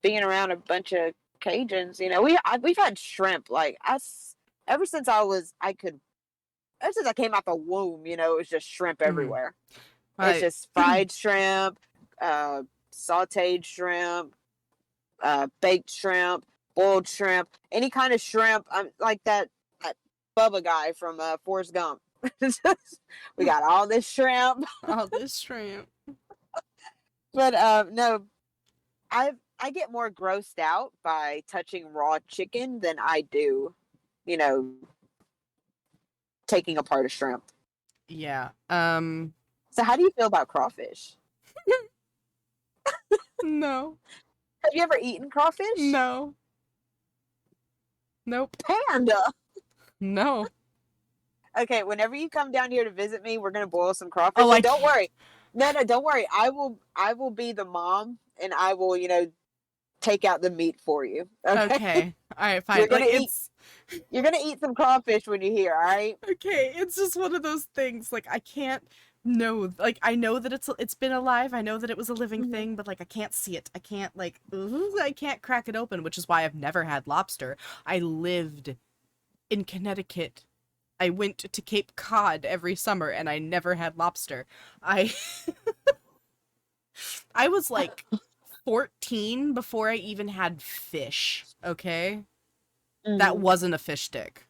[SPEAKER 1] being around a bunch of Cajuns, we've had shrimp like us ever since ever since I came out the womb. It was just shrimp
[SPEAKER 2] Mm.
[SPEAKER 1] everywhere. It's
[SPEAKER 2] I
[SPEAKER 1] just fried shrimp, sautéed shrimp, baked shrimp, boiled shrimp, any kind of shrimp. Like that Bubba guy from Forrest Gump. We got all this shrimp,
[SPEAKER 2] all this shrimp.
[SPEAKER 1] but no, I get more grossed out by touching raw chicken than I do, you know, taking apart a shrimp.
[SPEAKER 2] Yeah.
[SPEAKER 1] So how do you feel about crawfish?
[SPEAKER 2] No.
[SPEAKER 1] Have you ever eaten crawfish?
[SPEAKER 2] No. Nope.
[SPEAKER 1] Panda.
[SPEAKER 2] No.
[SPEAKER 1] Okay, whenever you come down here to visit me, we're gonna boil some crawfish.
[SPEAKER 2] Oh,
[SPEAKER 1] And don't worry. No, don't worry. I will be the mom and I will, take out the meat for you. Okay.
[SPEAKER 2] Okay. All right, fine.
[SPEAKER 1] You're gonna
[SPEAKER 2] Like,
[SPEAKER 1] eat you're gonna eat some crawfish when you're here, all right?
[SPEAKER 2] okay, it's just one of those things. Like, I can't know. Like, I know that it's been alive. I know that it was a living thing, but like, I can't see it. I can't I can't crack it open, which is why I've never had lobster. I lived in Connecticut. I went to Cape Cod every summer, and I never had lobster. I I was like 14 before I even had fish. Okay, that wasn't a fish stick.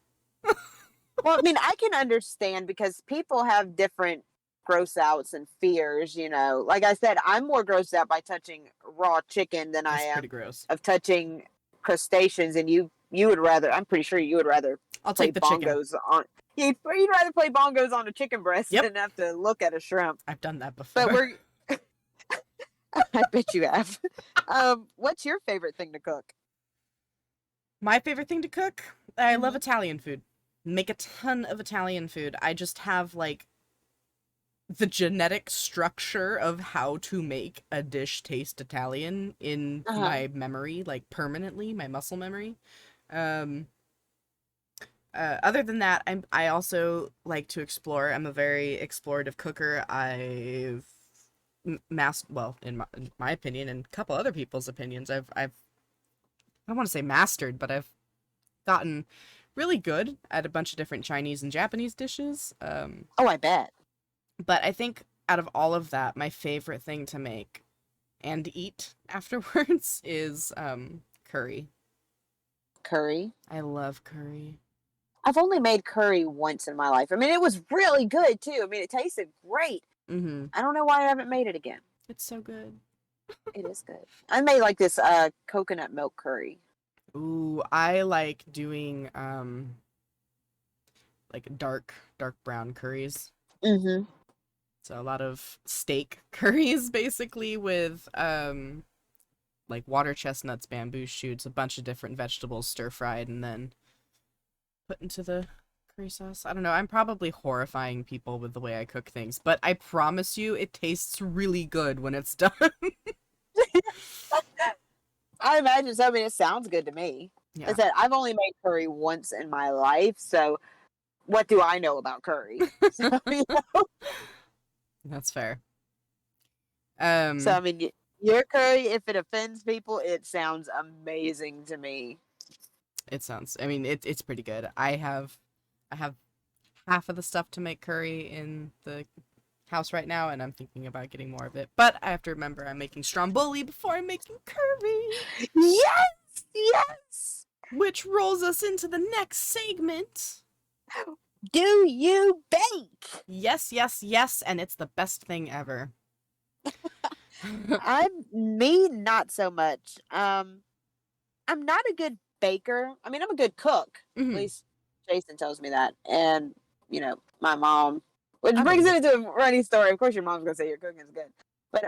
[SPEAKER 1] Well, I mean, I can understand because people have different gross outs and fears, Like I said, I'm more grossed out by touching raw chicken than I
[SPEAKER 2] That's
[SPEAKER 1] am
[SPEAKER 2] pretty gross.
[SPEAKER 1] of touching crustaceans, and you would rather, I'm pretty sure you would rather
[SPEAKER 2] I'll
[SPEAKER 1] play
[SPEAKER 2] take the chicken.
[SPEAKER 1] bongos on you'd rather play bongos on a chicken breast
[SPEAKER 2] Yep.
[SPEAKER 1] than have to look at a shrimp.
[SPEAKER 2] I've done that before.
[SPEAKER 1] But we're I bet you have. What's your favorite thing to cook?
[SPEAKER 2] My favorite thing to cook? I love Italian food. Make a ton of Italian food. I just have like the genetic structure of how to make a dish taste Italian in my memory, like permanently, my muscle memory. Other than that, I also like to explore. I'm a very explorative cooker. I've in my opinion and a couple other people's opinions, I don't want to say mastered, but I've gotten really good at a bunch of different Chinese and Japanese dishes.
[SPEAKER 1] Oh, I bet.
[SPEAKER 2] But I think out of all of that, my favorite thing to make and eat afterwards is curry.
[SPEAKER 1] Curry?
[SPEAKER 2] I love curry.
[SPEAKER 1] I've only made curry once in my life. I mean, it was really good too. I mean, it tasted great.
[SPEAKER 2] Mm-hmm.
[SPEAKER 1] I don't know why I haven't made it again.
[SPEAKER 2] It's so good.
[SPEAKER 1] It is good. I made like this coconut milk curry.
[SPEAKER 2] Ooh, I like doing like dark brown curries.
[SPEAKER 1] Mm-hmm.
[SPEAKER 2] So a lot of steak curries, basically, with like water chestnuts, bamboo shoots, a bunch of different vegetables stir fried, and then put into the curry sauce. I don't know. I'm probably horrifying people with the way I cook things, but I promise you, it tastes really good when it's done.
[SPEAKER 1] I imagine so. I mean, it sounds good to me.
[SPEAKER 2] Yeah.
[SPEAKER 1] I said I've only made curry once in my life, so what do I know about curry? So,
[SPEAKER 2] That's fair.
[SPEAKER 1] So I mean, your curry, if it offends people, it sounds amazing to me.
[SPEAKER 2] It sounds. I mean, it's pretty good. I have half of the stuff to make curry in the house right now, and I'm thinking about getting more of it. But I have to remember I'm making stromboli before I'm making curry.
[SPEAKER 1] Yes.
[SPEAKER 2] Which rolls us into the next segment.
[SPEAKER 1] Do you bake?
[SPEAKER 2] Yes, and it's the best thing ever.
[SPEAKER 1] Me not so much. I'm not a good baker. I mean, I'm a good cook.
[SPEAKER 2] Mm-hmm.
[SPEAKER 1] At least Jason tells me that. And, my mom, which brings it into a running story. Of course your mom's gonna say your cooking is good. But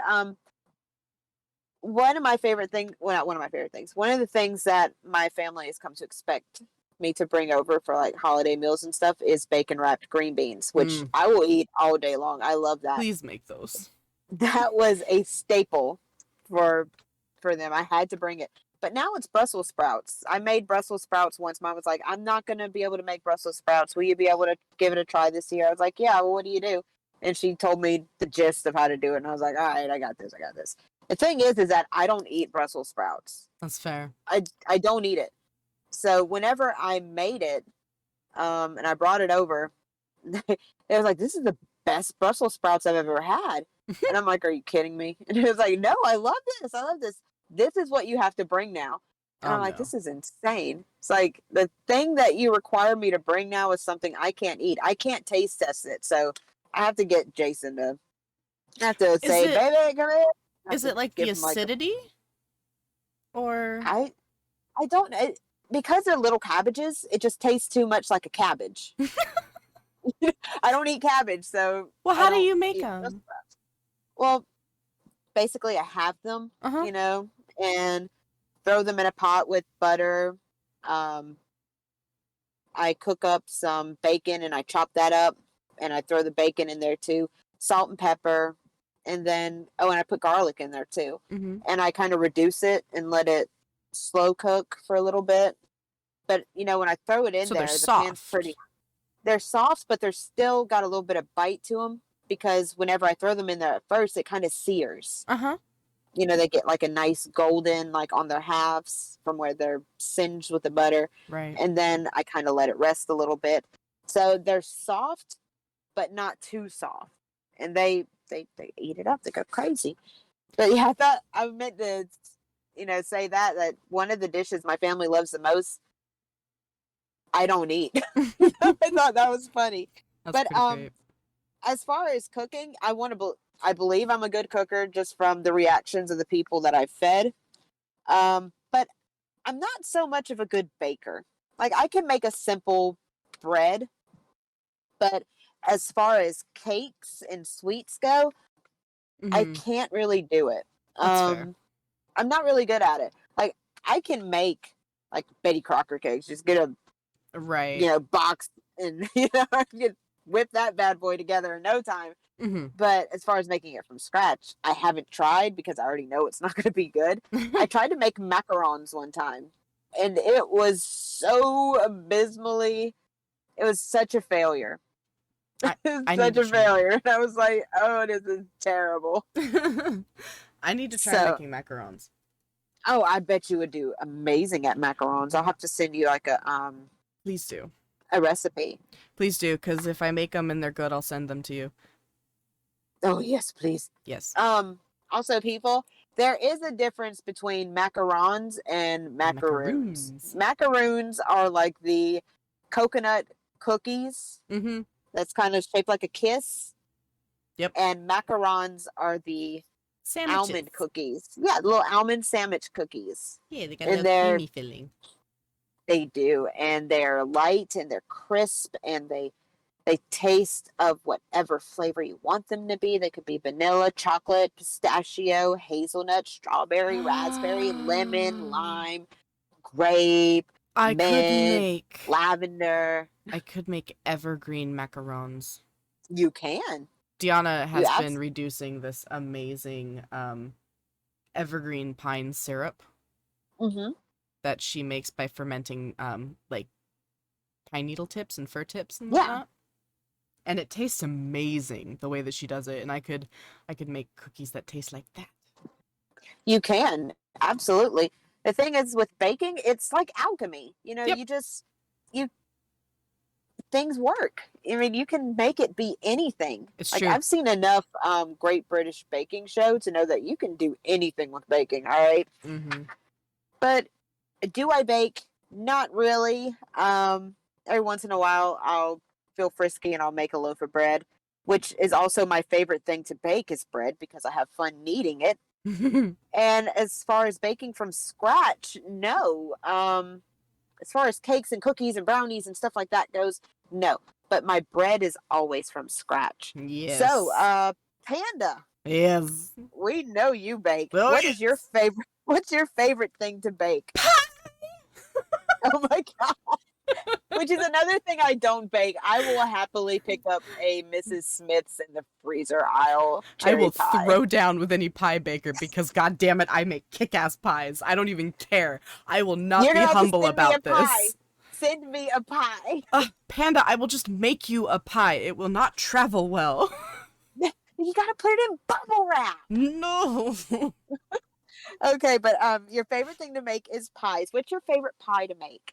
[SPEAKER 1] one of my favorite things, well, not one of my favorite things, one of the things that my family has come to expect me to bring over for like holiday meals and stuff is bacon wrapped green beans, which I will eat all day long. I love that.
[SPEAKER 2] Please make those.
[SPEAKER 1] That was a staple for them. I had to bring it. But now it's Brussels sprouts. I made Brussels sprouts once. Mom was like, I'm not going to be able to make Brussels sprouts. Will you be able to give it a try this year? I was like, yeah, well, what do you do? And she told me the gist of how to do it. And I was like, all right, I got this. The thing is that I don't eat Brussels sprouts.
[SPEAKER 2] That's fair.
[SPEAKER 1] I don't eat it. So whenever I made it, and I brought it over, they was like, this is the best Brussels sprouts I've ever had. And I'm like, are you kidding me? And it was like, no, I love this. This is what you have to bring now. And I'm like, this is insane. It's like the thing that you require me to bring now is something I can't eat. I can't taste test it. So I have to get Jason to say, baby, come here.
[SPEAKER 2] Is it like the acidity? Or
[SPEAKER 1] I don't know. Because they're little cabbages, it just tastes too much like a cabbage. I don't eat cabbage, so.
[SPEAKER 2] Well, how do you make them?
[SPEAKER 1] Well, basically, I have them,
[SPEAKER 2] Uh-huh.
[SPEAKER 1] and throw them in a pot with butter. Um, I cook up some bacon and I chop that up and I throw the bacon in there too, salt and pepper, and then and I put garlic in there too.
[SPEAKER 2] Mm-hmm.
[SPEAKER 1] And I kind of reduce it and let it slow cook for a little bit. But when I throw it in
[SPEAKER 2] So they're
[SPEAKER 1] there, the pan's pretty.
[SPEAKER 2] soft.
[SPEAKER 1] They're soft, but they're still got a little bit of bite to them because whenever I throw them in there at first, it kind of sears.
[SPEAKER 2] Uh-huh.
[SPEAKER 1] They get like a nice golden, like on their halves from where they're singed with the butter.
[SPEAKER 2] Right.
[SPEAKER 1] And then I kind of let it rest a little bit. So they're soft, but not too soft. And they eat it up. They go crazy. But yeah, I thought I meant to, say that one of the dishes my family loves the most, I don't eat. I thought that was funny.
[SPEAKER 2] That's
[SPEAKER 1] But
[SPEAKER 2] pretty great.
[SPEAKER 1] as far as cooking, I believe I'm a good cooker just from the reactions of the people that I've fed. But I'm not so much of a good baker. Like I can make a simple bread, but as far as cakes and sweets go, I
[SPEAKER 2] Mm-hmm.
[SPEAKER 1] can't really do it.
[SPEAKER 2] That's fair.
[SPEAKER 1] I'm not really good at it. Like I can make like Betty Crocker cakes, just get a
[SPEAKER 2] Right.
[SPEAKER 1] box and I can whip that bad boy together in no time.
[SPEAKER 2] Mm-hmm.
[SPEAKER 1] But as far as making it from scratch, I haven't tried because I already know it's not going to be good. I tried to make macarons one time, and it was so abysmally. It was such a failure.
[SPEAKER 2] I
[SPEAKER 1] It was
[SPEAKER 2] I need
[SPEAKER 1] such
[SPEAKER 2] to
[SPEAKER 1] a
[SPEAKER 2] try.
[SPEAKER 1] failure. And I was like, oh, this is terrible.
[SPEAKER 2] I need to try
[SPEAKER 1] So,
[SPEAKER 2] making macarons.
[SPEAKER 1] oh, I bet you would do amazing at macarons. I'll have to send you like
[SPEAKER 2] Please do.
[SPEAKER 1] a recipe.
[SPEAKER 2] Please do, because if I make them and they're good, I'll send them to you.
[SPEAKER 1] Oh, yes, please.
[SPEAKER 2] Yes.
[SPEAKER 1] Also, people, there is a difference between macarons and macaroons.
[SPEAKER 2] Macaroons.
[SPEAKER 1] Macaroons are like the coconut cookies
[SPEAKER 2] Mm-hmm.
[SPEAKER 1] that's kind of shaped like a kiss.
[SPEAKER 2] Yep.
[SPEAKER 1] And macarons are the
[SPEAKER 2] Sandwiches.
[SPEAKER 1] almond cookies. Yeah, little almond sandwich cookies.
[SPEAKER 2] Yeah, they got a
[SPEAKER 1] And
[SPEAKER 2] little creamy filling.
[SPEAKER 1] they do, and they're light and they're crisp and they taste of whatever flavor you want them to be. They could be vanilla, chocolate, pistachio, hazelnut, strawberry, raspberry, lemon, lime, grape,
[SPEAKER 2] I could
[SPEAKER 1] mint,
[SPEAKER 2] make
[SPEAKER 1] lavender.
[SPEAKER 2] evergreen macarons.
[SPEAKER 1] You can.
[SPEAKER 2] Diana
[SPEAKER 1] You
[SPEAKER 2] has been reducing this amazing evergreen pine syrup
[SPEAKER 1] Mm-hmm.
[SPEAKER 2] that she makes by fermenting like pine needle tips and fir tips and
[SPEAKER 1] Yeah.
[SPEAKER 2] whatnot. And it tastes amazing the way that she does it, and I could make cookies that taste like that.
[SPEAKER 1] You can. Absolutely. The thing is with baking, it's like alchemy.
[SPEAKER 2] Yep.
[SPEAKER 1] You things work. I mean, you can make it be anything.
[SPEAKER 2] It's
[SPEAKER 1] Like
[SPEAKER 2] true.
[SPEAKER 1] I've seen enough Great British Baking Show to know that you can do anything with baking, all right?
[SPEAKER 2] Mm-hmm.
[SPEAKER 1] But do I bake? Not really. Every once in a while I'll feel frisky and I'll make a loaf of bread, which is also my favorite thing to bake is bread because I have fun kneading it. And as far as baking from scratch, no. As far as cakes and cookies and brownies and stuff like that goes, no. But my bread is always from scratch.
[SPEAKER 2] Yes.
[SPEAKER 1] So, Panda.
[SPEAKER 2] Yes.
[SPEAKER 1] We know you bake.
[SPEAKER 2] Oh,
[SPEAKER 1] What
[SPEAKER 2] yes.
[SPEAKER 1] is your favorite? What's your favorite thing to bake? Oh my god! Which is another thing I don't bake. I will happily pick up a Mrs. Smith's in the freezer aisle.
[SPEAKER 2] I will
[SPEAKER 1] pie.
[SPEAKER 2] throw down with any pie baker because, god damn it, I make kick-ass pies. I don't even care. I will not
[SPEAKER 1] You're
[SPEAKER 2] be
[SPEAKER 1] gonna
[SPEAKER 2] humble
[SPEAKER 1] have to send
[SPEAKER 2] about
[SPEAKER 1] me a pie.
[SPEAKER 2] this.
[SPEAKER 1] Send me a pie.
[SPEAKER 2] Panda, I will just make you a pie. It will not travel well.
[SPEAKER 1] You gotta put it in bubble wrap.
[SPEAKER 2] No.
[SPEAKER 1] Okay, but your favorite thing to make is pies. What's your favorite pie to make?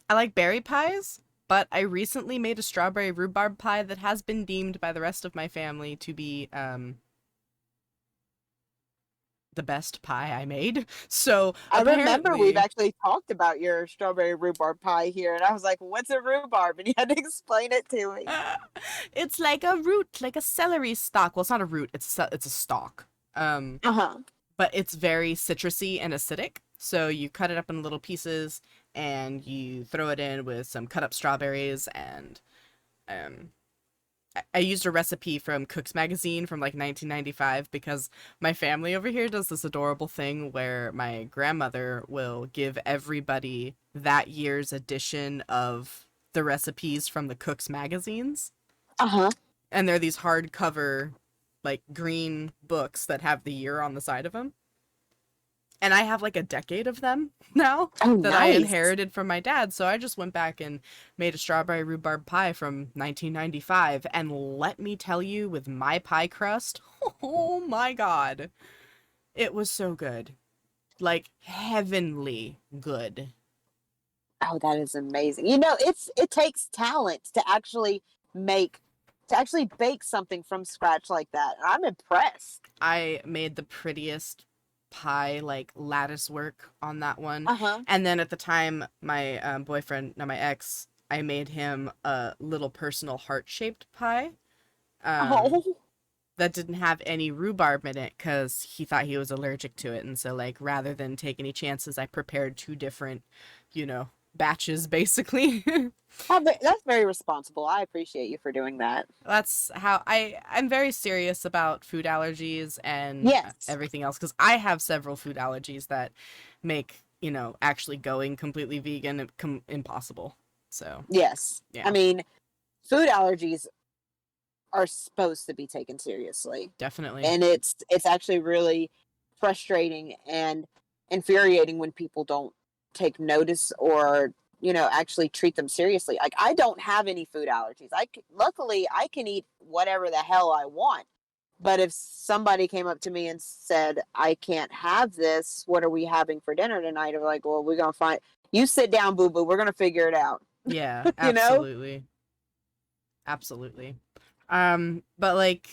[SPEAKER 2] I like berry pies, but I recently made a strawberry rhubarb pie that has been deemed by the rest of my family to be the best pie I made. So
[SPEAKER 1] I
[SPEAKER 2] apparently,
[SPEAKER 1] remember we've actually talked about your strawberry rhubarb pie here, and I was like, "What's a rhubarb?" And you had to explain it to me.
[SPEAKER 2] it's like a root, like a celery stalk. Well, it's not a root; it's a stalk. But it's very citrusy and acidic. So you cut it up in little pieces and you throw it in with some cut up strawberries and I I used a recipe from Cook's Magazine from like 1995 because my family over here does this adorable thing where my grandmother will give everybody that year's edition of the recipes from the Cook's magazines.
[SPEAKER 1] Uh-huh.
[SPEAKER 2] And they're these hardcover, like green books that have the year on the side of them. And I have like a decade of them now
[SPEAKER 1] Oh,
[SPEAKER 2] that I
[SPEAKER 1] nice.
[SPEAKER 2] inherited from my dad. So I just went back and made a strawberry rhubarb pie from 1995. And let me tell you, with my pie crust, oh my God, it was so good. Like heavenly good.
[SPEAKER 1] Oh, that is amazing. You know, it takes talent to actually bake something from scratch like that. I'm impressed.
[SPEAKER 2] I made the prettiest pie, like lattice work on that one.
[SPEAKER 1] Uh-huh.
[SPEAKER 2] And then at the time, my boyfriend, now my ex, I made him a little personal heart-shaped pie
[SPEAKER 1] Oh.
[SPEAKER 2] that didn't have any rhubarb in it because he thought he was allergic to it. And so, like, rather than take any chances, I prepared 2 different, batches, basically.
[SPEAKER 1] That's very responsible. I appreciate you for doing that.
[SPEAKER 2] That's how I'm very serious about food allergies and
[SPEAKER 1] Yes.
[SPEAKER 2] everything else because I have several food allergies that make, actually going completely vegan impossible. So,
[SPEAKER 1] Yes.
[SPEAKER 2] yeah.
[SPEAKER 1] I mean, food allergies are supposed to be taken seriously.
[SPEAKER 2] Definitely.
[SPEAKER 1] And it's actually really frustrating and infuriating when people don't take notice or actually treat them seriously. Like, I don't have any food allergies. Luckily I can eat whatever the hell I want. But if somebody came up to me and said, I can't have this, what are we having for dinner tonight? I'm like, well, we're gonna find you. Sit down, boo boo, we're gonna figure it out.
[SPEAKER 2] Yeah,
[SPEAKER 1] You know.
[SPEAKER 2] absolutely. Absolutely. But like,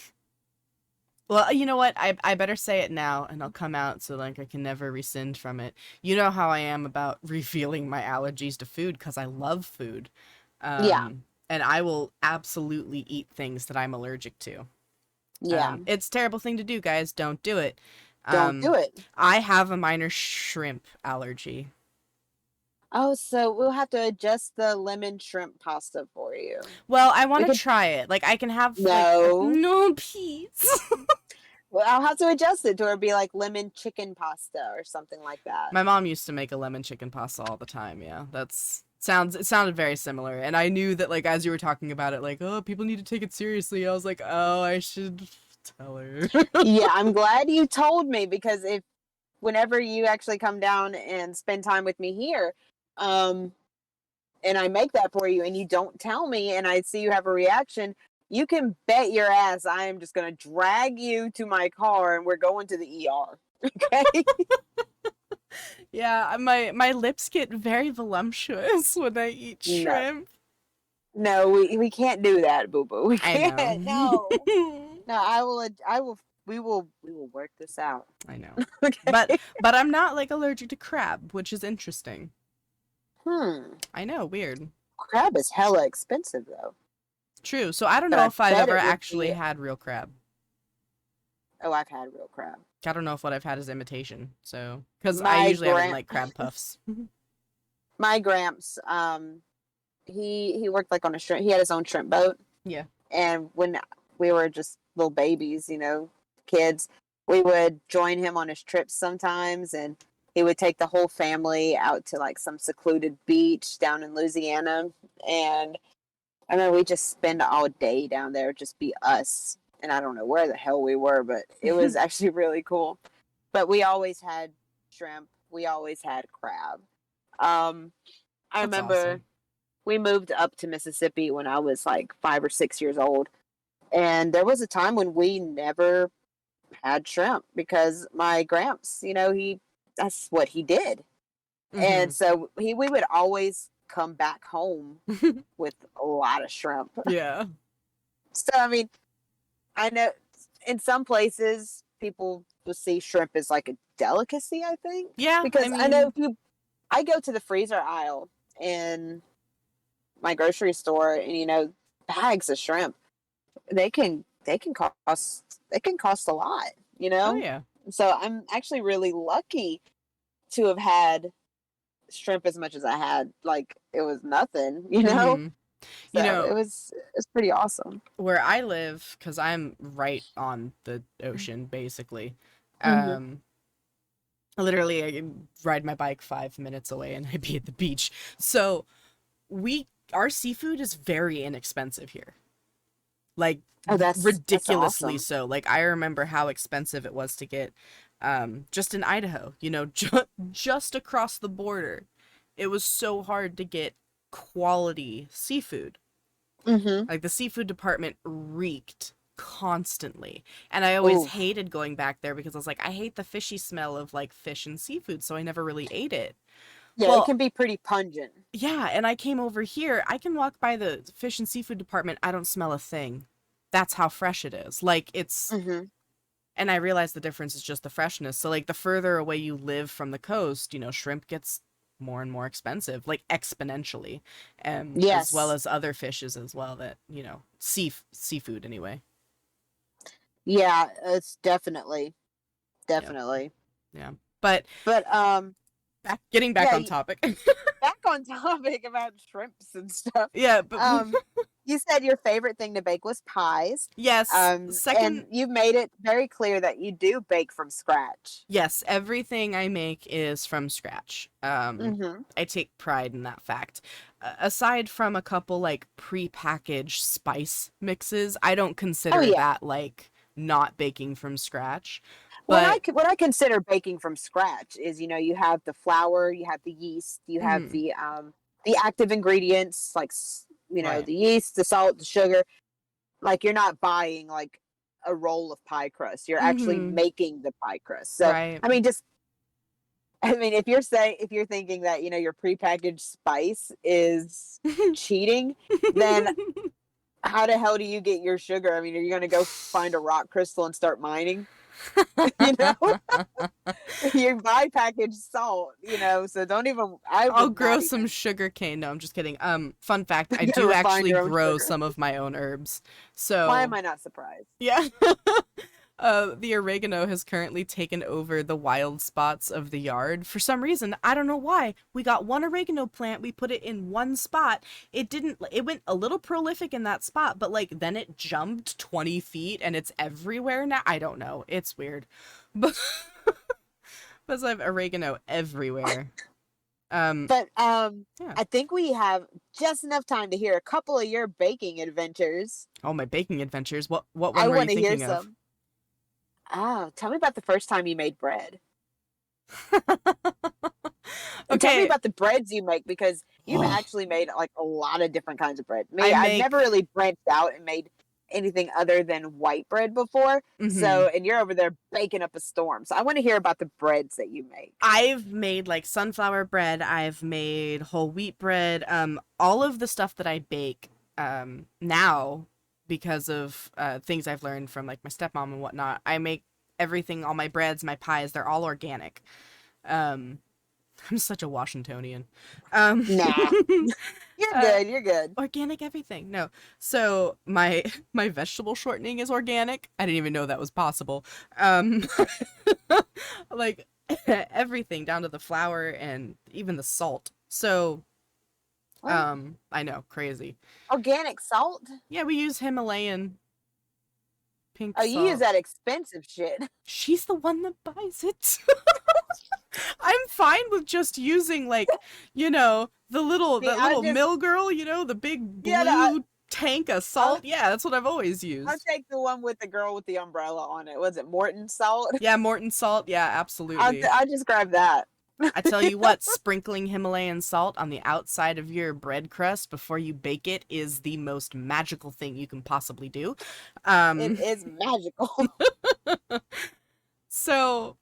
[SPEAKER 2] well, you know what? I better say it now and I'll come out so like I can never rescind from it. You know how I am about revealing my allergies to food because I love food.
[SPEAKER 1] Yeah.
[SPEAKER 2] And I will absolutely eat things that I'm allergic to.
[SPEAKER 1] Yeah.
[SPEAKER 2] It's a terrible thing to do, guys. Don't do it.
[SPEAKER 1] Don't do it.
[SPEAKER 2] I have a minor shrimp allergy.
[SPEAKER 1] Oh, so we'll have to adjust the lemon shrimp pasta for you.
[SPEAKER 2] Well, I want to try it. Like, I can have,
[SPEAKER 1] No.
[SPEAKER 2] no, please.
[SPEAKER 1] Well, I'll have to adjust it to where it be like lemon chicken pasta or something like that.
[SPEAKER 2] My mom used to make a lemon chicken pasta all the time. Yeah, it sounded very similar. And I knew that, like, as you were talking about it, like, oh, people need to take it seriously. I was like, oh, I should tell her.
[SPEAKER 1] Yeah, I'm glad you told me because whenever you actually come down and spend time with me here, and I make that for you and you don't tell me and I see you have a reaction, you can bet your ass I am just going to drag you to my car and we're going to the ER. Okay?
[SPEAKER 2] Yeah, my lips get very voluptuous when I eat shrimp.
[SPEAKER 1] No, we can't do that, boo boo. We can't.
[SPEAKER 2] I know.
[SPEAKER 1] No, we will work this out.
[SPEAKER 2] I know.
[SPEAKER 1] Okay.
[SPEAKER 2] But I'm not like allergic to crab, which is interesting.
[SPEAKER 1] I
[SPEAKER 2] know, weird.
[SPEAKER 1] Crab is hella expensive though.
[SPEAKER 2] True. So I don't know if I've ever actually had real crab.
[SPEAKER 1] Oh, I've had real crab.
[SPEAKER 2] I don't know if what I've had is imitation. So, because I usually have like crab puffs.
[SPEAKER 1] My gramps, he worked like on a shrimp. He had his own shrimp boat.
[SPEAKER 2] Yeah.
[SPEAKER 1] And when we were just little babies, kids, we would join him on his trips sometimes, and he would take the whole family out to like some secluded beach down in Louisiana. And I remember we just spend all day down there, just be us. And I don't know where the hell we were, but it was actually really cool. But we always had shrimp. We always had crab. I remember we moved up to Mississippi when I was like 5 or 6 years old. And there was a time when we never had shrimp because my gramps, that's what he did. Mm-hmm. And so we would always come back home with a lot of shrimp.
[SPEAKER 2] Yeah.
[SPEAKER 1] So, I mean, I know in some places people will see shrimp as like a delicacy, I think.
[SPEAKER 2] Yeah.
[SPEAKER 1] Because I know I go to the freezer aisle in my grocery store and, bags of shrimp, they can cost a lot,
[SPEAKER 2] Oh, yeah.
[SPEAKER 1] So I'm actually really lucky to have had shrimp as much as I had. Like, it was nothing,
[SPEAKER 2] Mm-hmm. You
[SPEAKER 1] So
[SPEAKER 2] know,
[SPEAKER 1] it's pretty awesome.
[SPEAKER 2] where I live, because I'm right on the ocean, basically.
[SPEAKER 1] Hmm.
[SPEAKER 2] Um, Literally, I can ride my bike 5 minutes away and I'd be at the beach. So our seafood is very inexpensive here. Like
[SPEAKER 1] Oh, that's
[SPEAKER 2] ridiculously
[SPEAKER 1] awesome.
[SPEAKER 2] so. Like I remember how expensive it was to get just in Idaho, just across the border. It was so hard to get quality seafood.
[SPEAKER 1] Hmm.
[SPEAKER 2] Like the seafood department reeked constantly. And I always
[SPEAKER 1] Oof.
[SPEAKER 2] hated going back there because I was like, I hate the fishy smell of like fish and seafood, so I never really ate it.
[SPEAKER 1] Yeah, it
[SPEAKER 2] Well,
[SPEAKER 1] can be pretty pungent.
[SPEAKER 2] yeah, and I came over here. I can walk by the fish and seafood department. I don't smell a thing. That's how fresh it is. Like it's,
[SPEAKER 1] Hmm.
[SPEAKER 2] and I realize the difference is just the freshness. So like the further away you live from the coast, shrimp gets more and more expensive, like exponentially, as well
[SPEAKER 1] Yes.
[SPEAKER 2] as other fishes as well that seafood anyway.
[SPEAKER 1] Yeah, it's definitely,
[SPEAKER 2] Yep.
[SPEAKER 1] definitely.
[SPEAKER 2] Yeah. But
[SPEAKER 1] But
[SPEAKER 2] getting back
[SPEAKER 1] yeah,
[SPEAKER 2] on topic.
[SPEAKER 1] back on topic about shrimps and stuff.
[SPEAKER 2] Yeah, but
[SPEAKER 1] Um, you said your favorite thing to bake was pies.
[SPEAKER 2] yes,
[SPEAKER 1] And
[SPEAKER 2] second.
[SPEAKER 1] you've made it very clear that you do bake from scratch.
[SPEAKER 2] Yes, everything I make is from scratch.
[SPEAKER 1] Hmm.
[SPEAKER 2] I take pride in that fact. Aside from a couple like pre-packaged spice mixes, I don't
[SPEAKER 1] Oh
[SPEAKER 2] consider
[SPEAKER 1] yeah.
[SPEAKER 2] that like not baking from scratch.
[SPEAKER 1] What I
[SPEAKER 2] But
[SPEAKER 1] what I consider baking from scratch is, you have the flour, you have the yeast, you have
[SPEAKER 2] mhm,
[SPEAKER 1] the active ingredients like
[SPEAKER 2] right.
[SPEAKER 1] the yeast, the salt, the sugar. Like you're not buying like a roll of pie crust. You're actually
[SPEAKER 2] Mhm.
[SPEAKER 1] making the pie crust. So
[SPEAKER 2] Right.
[SPEAKER 1] I mean, if you're thinking that your prepackaged spice is cheating, then how the hell do you get your sugar? I mean, are you going to go find a rock crystal and start mining? you know, you buy packaged salt. So don't even. I
[SPEAKER 2] I'll
[SPEAKER 1] would
[SPEAKER 2] grow
[SPEAKER 1] not
[SPEAKER 2] some
[SPEAKER 1] even
[SPEAKER 2] sugar cane. No, I'm just kidding. Fun fact, I do
[SPEAKER 1] refine
[SPEAKER 2] actually
[SPEAKER 1] your own
[SPEAKER 2] grow
[SPEAKER 1] sugar.
[SPEAKER 2] some of my own herbs.
[SPEAKER 1] Why am
[SPEAKER 2] So,
[SPEAKER 1] I not surprised?
[SPEAKER 2] yeah. The oregano has currently taken over the wild spots of the yard. For some reason, I don't know why. We got one oregano plant, we put it in one spot. It went a little prolific in that spot, but like then it jumped 20 feet and it's everywhere now. I don't know. It's weird. But because I have oregano everywhere. Um,
[SPEAKER 1] But
[SPEAKER 2] yeah.
[SPEAKER 1] I think we have just enough time to hear a couple of your baking adventures.
[SPEAKER 2] Oh, my baking adventures. What
[SPEAKER 1] I
[SPEAKER 2] one were
[SPEAKER 1] want
[SPEAKER 2] you
[SPEAKER 1] to hear
[SPEAKER 2] thinking of?
[SPEAKER 1] some. Oh, tell me about the first time you made bread. And tell me
[SPEAKER 2] Okay.
[SPEAKER 1] about the breads you make because you've actually made like a lot of different kinds of bread. Me,
[SPEAKER 2] I
[SPEAKER 1] I've never
[SPEAKER 2] make
[SPEAKER 1] really branched out and made anything other than white bread before.
[SPEAKER 2] mhm.
[SPEAKER 1] So, and you're over there baking up a storm. So I want to hear about the breads that you make.
[SPEAKER 2] I've made like sunflower bread, I've made whole wheat bread, all of the stuff that I bake now because of things I've learned from like my stepmom and whatnot. I make everything, all my breads, my pies, they're all organic. Um I'm such a Washingtonian. Um
[SPEAKER 1] Nah, you're
[SPEAKER 2] uh
[SPEAKER 1] good. You're good.
[SPEAKER 2] Organic everything. No. So my my vegetable shortening is organic. I didn't even know that was possible. Um like everything down to the flour and even the salt. So
[SPEAKER 1] What?
[SPEAKER 2] I know, crazy.
[SPEAKER 1] Organic salt?
[SPEAKER 2] Yeah, we use Himalayan pink
[SPEAKER 1] Oh, you use
[SPEAKER 2] salt.
[SPEAKER 1] that expensive shit.
[SPEAKER 2] She's the one that buys it. I'm fine with just using like, the little
[SPEAKER 1] See,
[SPEAKER 2] that little mill girl, the big
[SPEAKER 1] yeah, no,
[SPEAKER 2] blue tank of
[SPEAKER 1] I'll,
[SPEAKER 2] salt. Yeah, that's what I've always
[SPEAKER 1] I'll
[SPEAKER 2] used.
[SPEAKER 1] take the one with the girl with the umbrella on it. Was it Morton salt?
[SPEAKER 2] Yeah, Morton salt. Yeah, absolutely.
[SPEAKER 1] I'll just grab that.
[SPEAKER 2] I tell you what, sprinkling Himalayan salt on the outside of your bread crust before you bake it is the most magical thing you can possibly do.
[SPEAKER 1] It
[SPEAKER 2] Um,
[SPEAKER 1] is magical.
[SPEAKER 2] so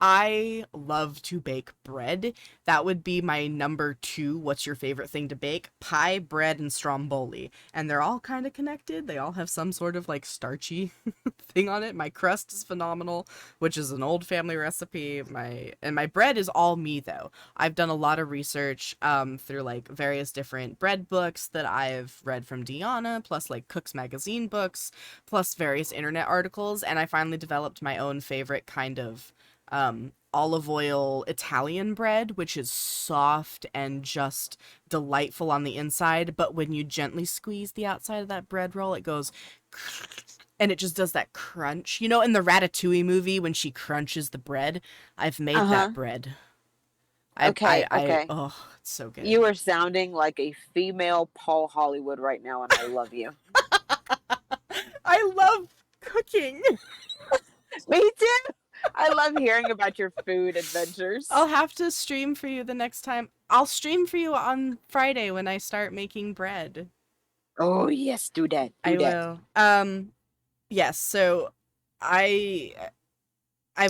[SPEAKER 2] I love to bake bread. That would be my number two. What's your favorite thing to bake? Pie, bread, and stromboli. And they're all kind of connected. They all have some sort of like starchy thing on it. My crust is phenomenal, which is an old family recipe. My bread is all me though. I've done a lot of research through like various different bread books that I've read from Deanna, plus like Cook's Magazine books, plus various internet articles, and I finally developed my own favorite kind of olive oil Italian bread, which is soft and just delightful on the inside. But when you gently squeeze the outside of that bread roll, it goes and it just does that crunch. You know, in the Ratatouille movie when she crunches the bread, I've made
[SPEAKER 1] Uh-huh.
[SPEAKER 2] that bread.
[SPEAKER 1] Okay.
[SPEAKER 2] Oh, it's so good.
[SPEAKER 1] You are sounding like a female Paul Hollywood right now, and I love you.
[SPEAKER 2] I love cooking.
[SPEAKER 1] Me too. I love hearing about your food adventures.
[SPEAKER 2] I'll have to stream for you the next time. I'll stream for you on Friday when I start making bread.
[SPEAKER 1] Oh yes, do that.
[SPEAKER 2] I will. Yes, so I've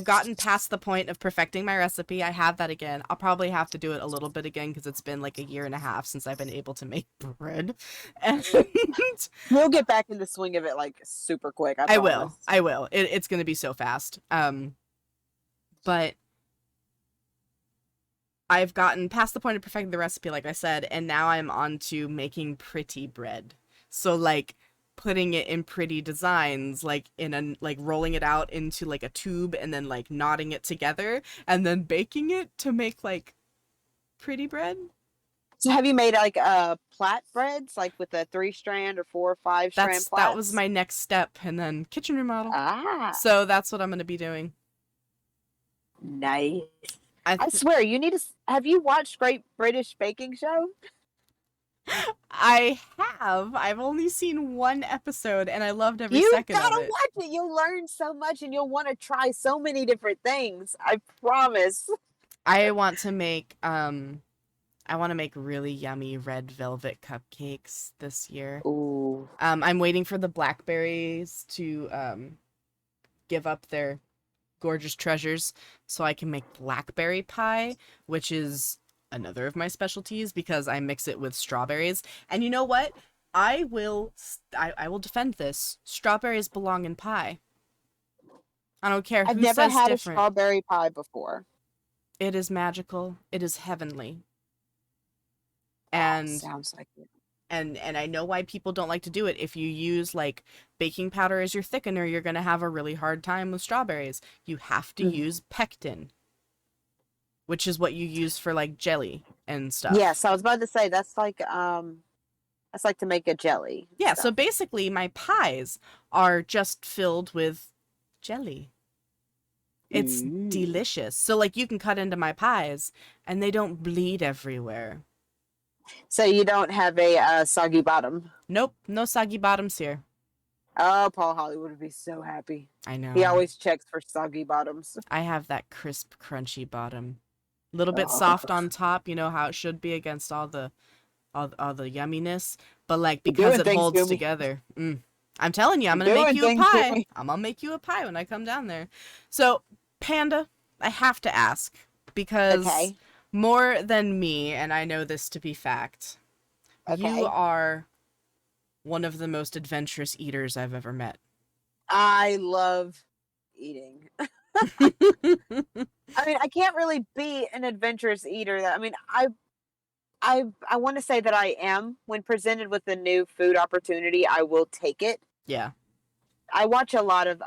[SPEAKER 2] gotten past the point of perfecting my recipe. I have that again. I'll probably have to do it a little bit again because it's been like a year and a half since I've been able to make bread. And
[SPEAKER 1] you'll get back in the swing of it like super quick. I promise.
[SPEAKER 2] I will. It's going to be so fast. But I've gotten past the point of perfecting the recipe, like I said, and now I'm on to making pretty bread. So like putting it in pretty designs, like rolling it out into like a tube and then like knotting it together and then baking it to make like pretty bread.
[SPEAKER 1] So have you made like plat breads, like with a 3-strand or 4 or 5-strand plats?
[SPEAKER 2] That was my next step, and then kitchen remodel. So that's what I'm going to be doing.
[SPEAKER 1] Nice. I swear, you need to. Have you watched Great British Baking Show?
[SPEAKER 2] I have. I've only seen one episode, and I loved every second of it. You
[SPEAKER 1] gotta watch it. You'll learn so much, and you'll want to try so many different things. I promise.
[SPEAKER 2] I want to make really yummy red velvet cupcakes this year.
[SPEAKER 1] Ooh.
[SPEAKER 2] I'm waiting for the blackberries to give up their gorgeous treasures so I can make blackberry pie, which is another of my specialties because I mix it with strawberries. And you know what? I will defend this. Strawberries belong in pie. I don't care who says different.
[SPEAKER 1] I've never had a strawberry pie before.
[SPEAKER 2] It is magical. It is heavenly.
[SPEAKER 1] And sounds like it.
[SPEAKER 2] And I know why people don't like to do it. If you use like baking powder as your thickener, you're going to have a really hard time with strawberries. You have to use pectin, which is what you use for like jelly and stuff.
[SPEAKER 1] Yes, I was about to say that's like to make a jelly.
[SPEAKER 2] Yeah, so basically my pies are just filled with jelly. It's delicious. So like you can cut into my pies and they don't bleed everywhere.
[SPEAKER 1] So you don't have a soggy bottom?
[SPEAKER 2] Nope, no soggy bottoms here.
[SPEAKER 1] Oh, Paul Hollywood would be so happy.
[SPEAKER 2] I know.
[SPEAKER 1] He always checks for soggy bottoms.
[SPEAKER 2] I have that crisp, crunchy bottom. A little bit soft on top, you know how it should be against all the yumminess. But like because it holds together. I'm telling you, I'm gonna make you a pie. I'm gonna make you a pie when I come down there. So, Panda, I have to ask because more than me, and I know this to be fact, you are one of the most adventurous eaters I've ever met.
[SPEAKER 1] I love eating. I mean, I can't really be an adventurous eater. I mean, I want to say that I am. When presented with a new food opportunity, I will take it.
[SPEAKER 2] Yeah.
[SPEAKER 1] I watch a lot of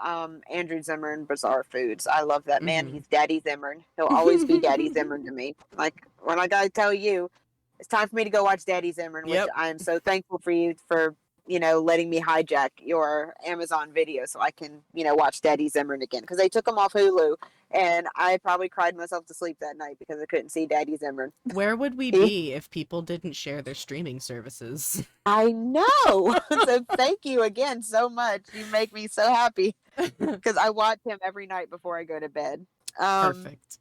[SPEAKER 1] Andrew Zimmern Bizarre Foods. I love that man. He's Daddy Zimmern. He'll always be Daddy Zimmern to me. Like, when I gotta tell you, it's time for me to go watch Daddy Zimmern, which I am so thankful for you for, letting me hijack your Amazon video so I can, watch Daddy Zimmern again. Because they took him off Hulu, and I probably cried myself to sleep that night because I couldn't see Daddy Zimmern.
[SPEAKER 2] Where would we be if people didn't share their streaming services?
[SPEAKER 1] I know. So thank you again so much. You make me so happy because I watch him every night before I go to bed.
[SPEAKER 2] Perfect.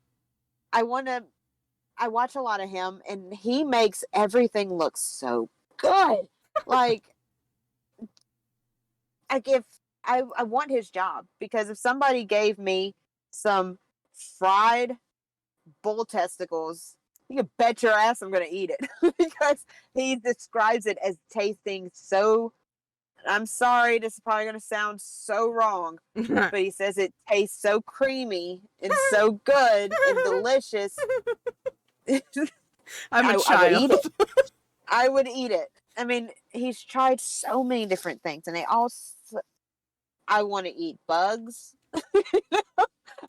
[SPEAKER 1] I watch a lot of him, and he makes everything look so good. Like, I want his job because if somebody gave me some fried bull testicles, you can bet your ass I'm going to eat it because he describes it as tasting so, I'm sorry, this is probably going to sound so wrong, but he says it tastes so creamy and so good and delicious.
[SPEAKER 2] I'm a child.
[SPEAKER 1] I would eat it. I mean, he's tried so many different things, and I want to eat bugs.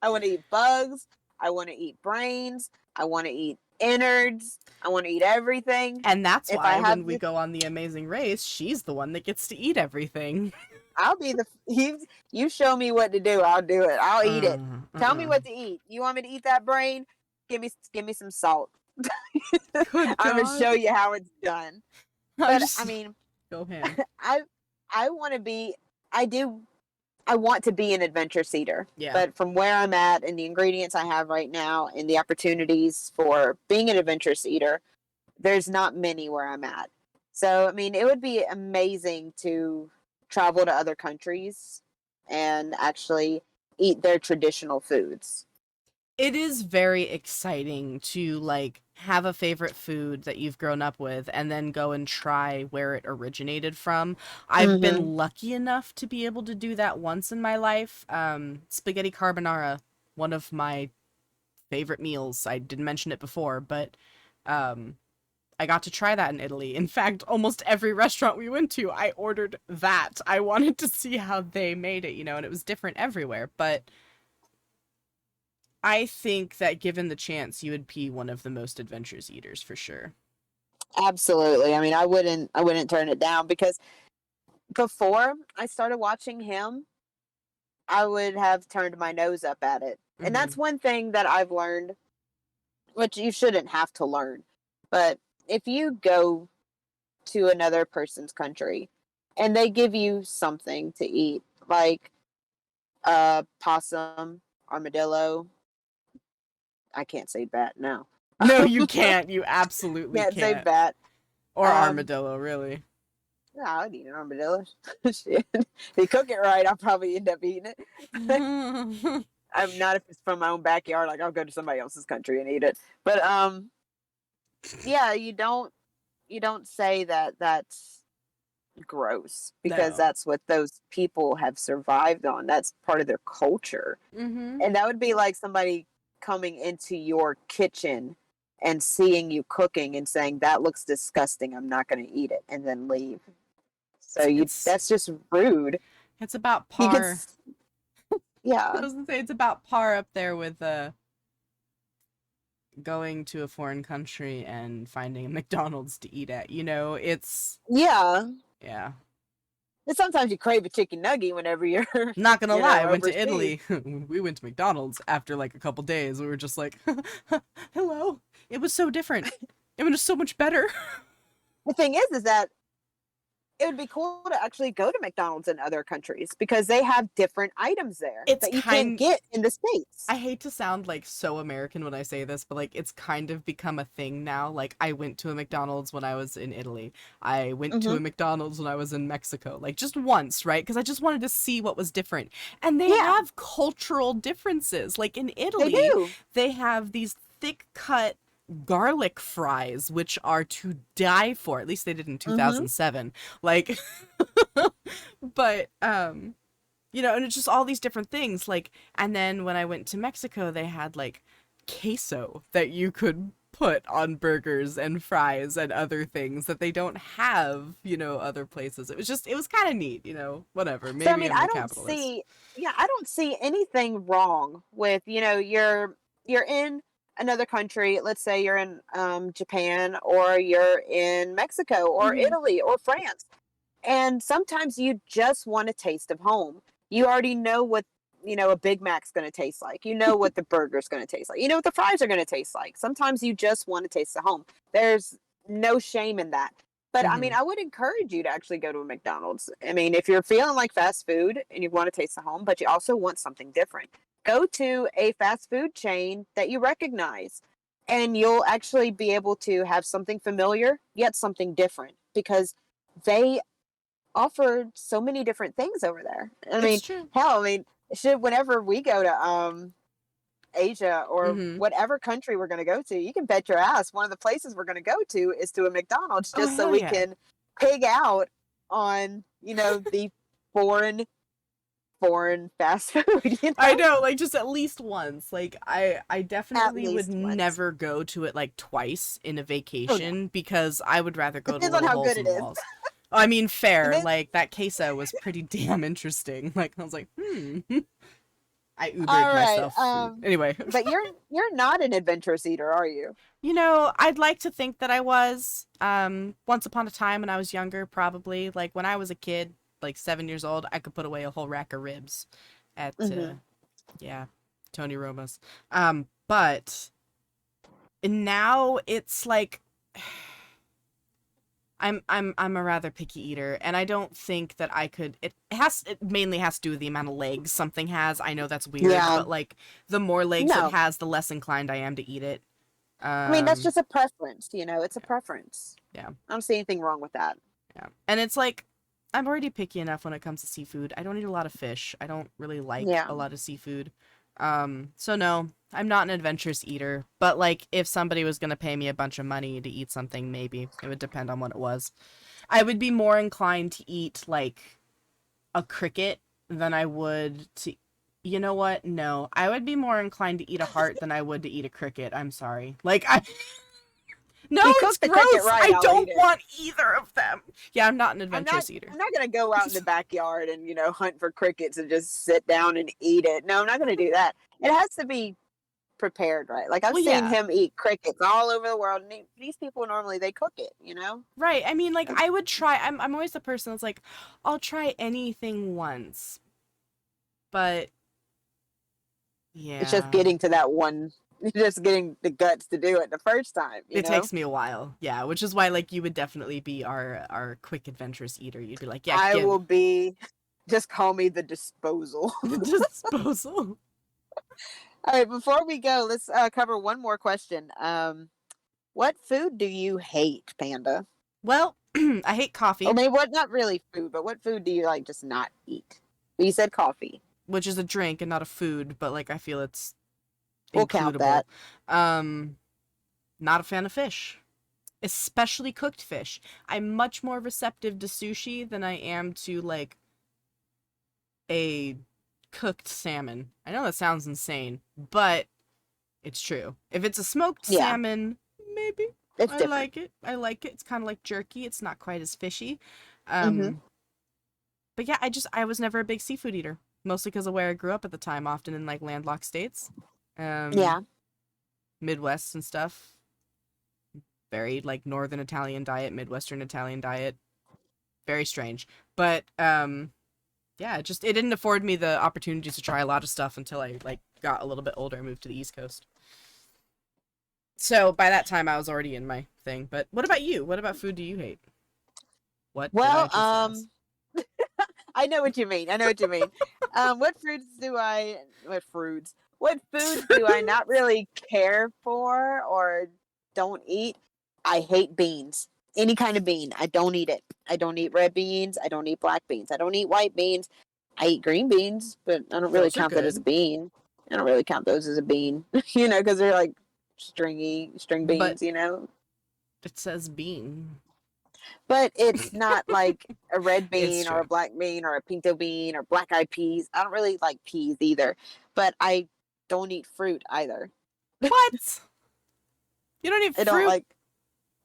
[SPEAKER 1] I want to eat bugs. I want to eat brains. I want to eat innards. I want to eat everything.
[SPEAKER 2] And that's
[SPEAKER 1] If I
[SPEAKER 2] why
[SPEAKER 1] have
[SPEAKER 2] when we go on The Amazing Race, she's the one that gets to eat everything.
[SPEAKER 1] I'll be you show me what to do, I'll do it. I'll eat it. Tell me
[SPEAKER 2] Uh-uh.
[SPEAKER 1] what to eat. You want me to eat that brain? Give me some salt.
[SPEAKER 2] Good
[SPEAKER 1] I'm gonna
[SPEAKER 2] God.
[SPEAKER 1] show you how it's done.
[SPEAKER 2] I'm
[SPEAKER 1] But
[SPEAKER 2] just
[SPEAKER 1] I mean,
[SPEAKER 2] go ham.
[SPEAKER 1] I want to be. I want to be an adventure eater.
[SPEAKER 2] Yeah.
[SPEAKER 1] But from where I'm at and the ingredients I have right now and the opportunities for being an adventurous eater, there's not many where I'm at. So, I mean, it would be amazing to travel to other countries and actually eat their traditional foods.
[SPEAKER 2] It is very exciting to like have a favorite food that you've grown up with and then go and try where it originated from. I've
[SPEAKER 1] Mm-hmm.
[SPEAKER 2] been lucky enough to be able to do that once in my life. Spaghetti carbonara, one of my favorite meals. I didn't mention it before, but um I got to try that in Italy. In fact, almost every restaurant we went to, I ordered that. I wanted to see how they made it, and it was different everywhere, but I think that given the chance, you would be one of the most adventurous eaters for sure.
[SPEAKER 1] Absolutely. I mean, I wouldn't turn it down because before I started watching him, I would have turned my nose up at it. And
[SPEAKER 2] Mm-hmm.
[SPEAKER 1] that's one thing that I've learned, which you shouldn't have to learn. But if you go to another person's country and they give you something to eat, like possum, armadillo, I can't say bat now.
[SPEAKER 2] No, you can't. You absolutely
[SPEAKER 1] Can't say
[SPEAKER 2] can't.
[SPEAKER 1] bat.
[SPEAKER 2] Or
[SPEAKER 1] Um,
[SPEAKER 2] armadillo, really.
[SPEAKER 1] no, I'd eat an armadillo. Shit. If you cook it right, I'll probably end up eating it. I'm not if it's from my own backyard. Like I'll go to somebody else's country and eat it. But yeah, you don't say that that's gross because
[SPEAKER 2] No.
[SPEAKER 1] that's what those people have survived on. That's part of their culture.
[SPEAKER 2] Mm-hmm.
[SPEAKER 1] And that would be like somebody coming into your kitchen and seeing you cooking and saying that looks disgusting, I'm not going to eat it, and then leave. So
[SPEAKER 2] It's
[SPEAKER 1] that's just rude.
[SPEAKER 2] it's about
[SPEAKER 1] You could
[SPEAKER 2] par. I
[SPEAKER 1] yeah.
[SPEAKER 2] was gonna say it's about par up there with going to a foreign country and finding a McDonald's to eat at. It's
[SPEAKER 1] Yeah.
[SPEAKER 2] yeah.
[SPEAKER 1] And sometimes you crave a chicken nugget whenever you're
[SPEAKER 2] Not gonna lie, I went to
[SPEAKER 1] overseas.
[SPEAKER 2] Italy. We went to McDonald's after like a couple days. We were just like, hello. It was so different. It was so much better.
[SPEAKER 1] The thing is that it would be cool to actually go to McDonald's in other countries because they have different items there
[SPEAKER 2] It's
[SPEAKER 1] that you can't
[SPEAKER 2] kind
[SPEAKER 1] get in the States.
[SPEAKER 2] I hate to sound like so American when I say this, but like it's kind of become a thing now. Like I went to a McDonald's when I was in Italy. I went to
[SPEAKER 1] Hmm.
[SPEAKER 2] a McDonald's when I was in Mexico. Like just once, right? Because I just wanted to see what was different. And they
[SPEAKER 1] Yeah,
[SPEAKER 2] have cultural differences. Like in
[SPEAKER 1] they
[SPEAKER 2] Italy,
[SPEAKER 1] do.
[SPEAKER 2] they have these thick cut garlic fries which are to die for. At least they did in
[SPEAKER 1] Hmm.
[SPEAKER 2] 2007. Like but and it's just all these different things. Like, and then when I went to Mexico, they had like queso that you could put on burgers and fries and other things that they don't have, other places. It was kind of neat, whatever.
[SPEAKER 1] So I
[SPEAKER 2] Maybe
[SPEAKER 1] mean,
[SPEAKER 2] I'm a capitalist.
[SPEAKER 1] I don't see anything wrong with you're in another country. Let's say you're in Japan or you're in Mexico or
[SPEAKER 2] Mm-hmm.
[SPEAKER 1] Italy or France. And sometimes you just want a taste of home. You already know what, a Big Mac's going to taste like. You know what the burger's going to taste like. You know what the fries are going to taste like. Sometimes you just want to taste the home. There's no shame in that. But I
[SPEAKER 2] Mm-hmm.
[SPEAKER 1] mean, I would encourage you to actually go to a McDonald's. I mean, if you're feeling like fast food and you want to taste the home, but you also want something different, go to a fast food chain that you recognize. And you'll actually be able to have something familiar, yet something different because they offered so many different things over there. I
[SPEAKER 2] It's
[SPEAKER 1] mean,
[SPEAKER 2] true.
[SPEAKER 1] hell, I mean, should whenever we go to Asia or
[SPEAKER 2] Mm-hmm.
[SPEAKER 1] whatever country we're going to go to, you can bet your ass one of the places we're going to go to is to a McDonald's
[SPEAKER 2] Oh,
[SPEAKER 1] just so
[SPEAKER 2] hell
[SPEAKER 1] we
[SPEAKER 2] yeah.
[SPEAKER 1] can pig out on the foreign fast food.
[SPEAKER 2] I know, like just at least once. Like I
[SPEAKER 1] At
[SPEAKER 2] definitely would
[SPEAKER 1] least once.
[SPEAKER 2] never go to it like twice in a
[SPEAKER 1] Oh no,
[SPEAKER 2] vacation because I would rather go to
[SPEAKER 1] depends on
[SPEAKER 2] little
[SPEAKER 1] how
[SPEAKER 2] holes
[SPEAKER 1] good
[SPEAKER 2] in
[SPEAKER 1] it
[SPEAKER 2] the
[SPEAKER 1] is.
[SPEAKER 2] walls. I mean, fair.
[SPEAKER 1] Depends.
[SPEAKER 2] Like that queso was pretty damn interesting. Like I was like, I
[SPEAKER 1] All
[SPEAKER 2] Ubered
[SPEAKER 1] right.
[SPEAKER 2] myself food. Anyway.
[SPEAKER 1] But you're not an adventurous eater, are you?
[SPEAKER 2] You know, I'd like to think that I was. Once upon a time when I was younger, probably. Like, when I was a kid, like 7 years old, I could put away a whole rack of ribs at,
[SPEAKER 1] Hmm.
[SPEAKER 2] yeah, Tony Roma's. But now it's like I'm a rather picky eater, and I don't think that I could. It mainly has to do with the amount of legs something has. I know that's weird,
[SPEAKER 1] Yeah.
[SPEAKER 2] but like the more legs it
[SPEAKER 1] No.
[SPEAKER 2] has, the less inclined I am to eat it.
[SPEAKER 1] I mean, that's
[SPEAKER 2] Um,
[SPEAKER 1] just a preference, It's a preference.
[SPEAKER 2] yeah,
[SPEAKER 1] I don't see anything wrong with that.
[SPEAKER 2] yeah, and it's like I'm already picky enough when it comes to seafood. I don't eat a lot of fish. I don't really like
[SPEAKER 1] Yeah.
[SPEAKER 2] a lot of seafood. So no, I'm not an adventurous eater. But like, if somebody was gonna pay me a bunch of money to eat something, maybe it would depend on what it was. I would be more inclined to eat like a cricket than I would to. You know what? No, I would be more inclined to eat a heart than I would to eat a cricket. I'm sorry. Like I. No,
[SPEAKER 1] If you
[SPEAKER 2] it's
[SPEAKER 1] cook the cricket
[SPEAKER 2] gross.
[SPEAKER 1] right,
[SPEAKER 2] I
[SPEAKER 1] I'll
[SPEAKER 2] don't
[SPEAKER 1] eat it.
[SPEAKER 2] want either of them. Yeah, I'm not an
[SPEAKER 1] I'm not
[SPEAKER 2] adventurous eater.
[SPEAKER 1] I'm not gonna go out in the backyard and, hunt for crickets and just sit down and eat it. No, I'm not gonna do that. It has to be prepared right. Like I've
[SPEAKER 2] Well,
[SPEAKER 1] seen
[SPEAKER 2] yeah.
[SPEAKER 1] him eat crickets all over the world, and these people normally they cook it.
[SPEAKER 2] Right. I mean, like, I would try. I'm always the person that's like, I'll try anything once. But,
[SPEAKER 1] It's just
[SPEAKER 2] yeah.
[SPEAKER 1] getting to that one, just getting the guts to do it the first time.
[SPEAKER 2] It takes me a while. Yeah, which is why, like, you would definitely be our quick adventurous eater. You'd be like, yeah,
[SPEAKER 1] I
[SPEAKER 2] give
[SPEAKER 1] will be. Just call me the disposal.
[SPEAKER 2] the disposal.
[SPEAKER 1] All right, before we go, let's cover one more question. What food do you hate, Panda?
[SPEAKER 2] Well, I hate
[SPEAKER 1] Or
[SPEAKER 2] coffee,
[SPEAKER 1] maybe what? Not really food, but what food do you like just not eat? You said coffee.
[SPEAKER 2] which is a drink and not a food, but, like, I feel it's
[SPEAKER 1] We'll count
[SPEAKER 2] includable.
[SPEAKER 1] that.
[SPEAKER 2] Not a fan of fish. Especially cooked fish. I'm much more receptive to sushi than I am to like a cooked salmon. I know that sounds insane, but it's true. If it's a smoked
[SPEAKER 1] Yeah,
[SPEAKER 2] salmon, maybe
[SPEAKER 1] it's
[SPEAKER 2] I
[SPEAKER 1] different.
[SPEAKER 2] like it. I like it. It's kind of like jerky. It's not quite as fishy.
[SPEAKER 1] Hmm.
[SPEAKER 2] But yeah, I was never a big seafood eater, mostly because of where I grew up at the time, often in like landlocked states,
[SPEAKER 1] Yeah.
[SPEAKER 2] Midwest and stuff. Very like northern Italian diet, Midwestern Italian diet. Very strange. But yeah, it didn't afford me the opportunities to try a lot of stuff until I like got a little bit older and moved to the East Coast. So by that time I was already in my thing. But what about you? What about food do you hate? What did I
[SPEAKER 1] Well,
[SPEAKER 2] just ask?
[SPEAKER 1] I know what you mean. I know what you mean. What fruits do I? What fruits? What foods do I not really care for or don't eat? I hate beans. Any kind of bean. I don't eat it. I don't eat red beans. I don't eat black beans. I don't eat white beans. I eat green beans, but I don't really
[SPEAKER 2] Those are
[SPEAKER 1] count that as a
[SPEAKER 2] good.
[SPEAKER 1] bean. I don't really count those as a bean, because they're like string
[SPEAKER 2] But
[SPEAKER 1] beans.
[SPEAKER 2] it says bean.
[SPEAKER 1] But it's not like a red
[SPEAKER 2] It's
[SPEAKER 1] bean or a
[SPEAKER 2] true.
[SPEAKER 1] black bean or a pinto bean or black eyed peas. I don't really like peas either. But I don't eat fruit either.
[SPEAKER 2] What? You don't eat
[SPEAKER 1] I don't
[SPEAKER 2] fruit?
[SPEAKER 1] like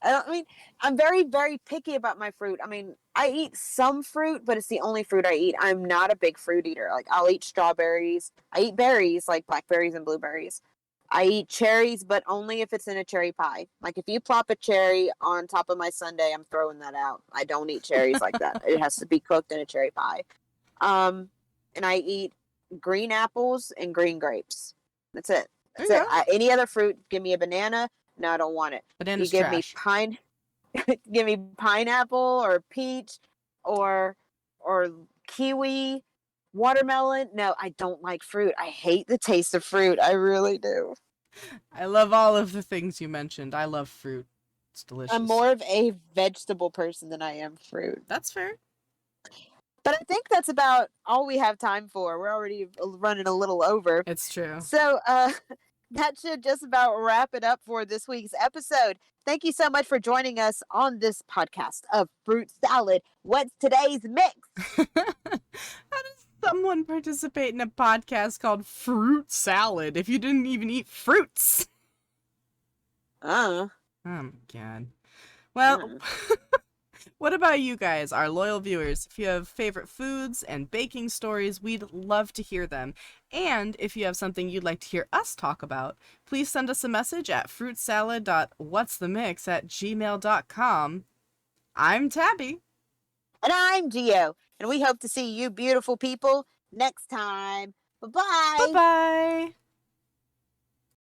[SPEAKER 1] I mean, I'm very, very picky about my fruit. I mean, I eat some fruit, but it's the only fruit I eat. I'm not a big fruit eater. Like, I'll eat strawberries. I eat berries, like blackberries and blueberries. I eat cherries, but only if it's in a cherry pie. Like, if you plop a cherry on top of my sundae, I'm throwing that out. I don't eat cherries like that. It has to be cooked in a cherry pie. Um, and I eat green apples and green grapes. That's it. That's it.
[SPEAKER 2] Okay.
[SPEAKER 1] Any other fruit, give me a banana. No, I don't want it. You
[SPEAKER 2] Banana's
[SPEAKER 1] give me
[SPEAKER 2] trash.
[SPEAKER 1] give me pineapple or peach or kiwi, watermelon. No, I don't like fruit. I hate the taste of fruit. I really do.
[SPEAKER 2] I love all of the things you mentioned. I love fruit. It's
[SPEAKER 1] I'm
[SPEAKER 2] delicious.
[SPEAKER 1] more of a vegetable person than I am fruit.
[SPEAKER 2] That's fair.
[SPEAKER 1] But I think that's about all we have time for. We're already running a little over.
[SPEAKER 2] It's true.
[SPEAKER 1] So, that should just about wrap it up for this week's episode. Thank you so much for joining us on this podcast of Fruit Salad. What's today's mix?
[SPEAKER 2] How does someone participate in a podcast called Fruit Salad if you didn't even eat fruits?
[SPEAKER 1] Uh,
[SPEAKER 2] Oh my god. Well, What about you guys, our loyal viewers? If you have favorite foods and baking stories, we'd love to hear them. And if you have something you'd like to hear us talk about, please send us a message at FruitSalad.WhatsTheMix@gmail.com. I'm Tabby.
[SPEAKER 1] And I'm Gio, and we hope to see you beautiful people next time. Bye bye.
[SPEAKER 2] Bye-bye.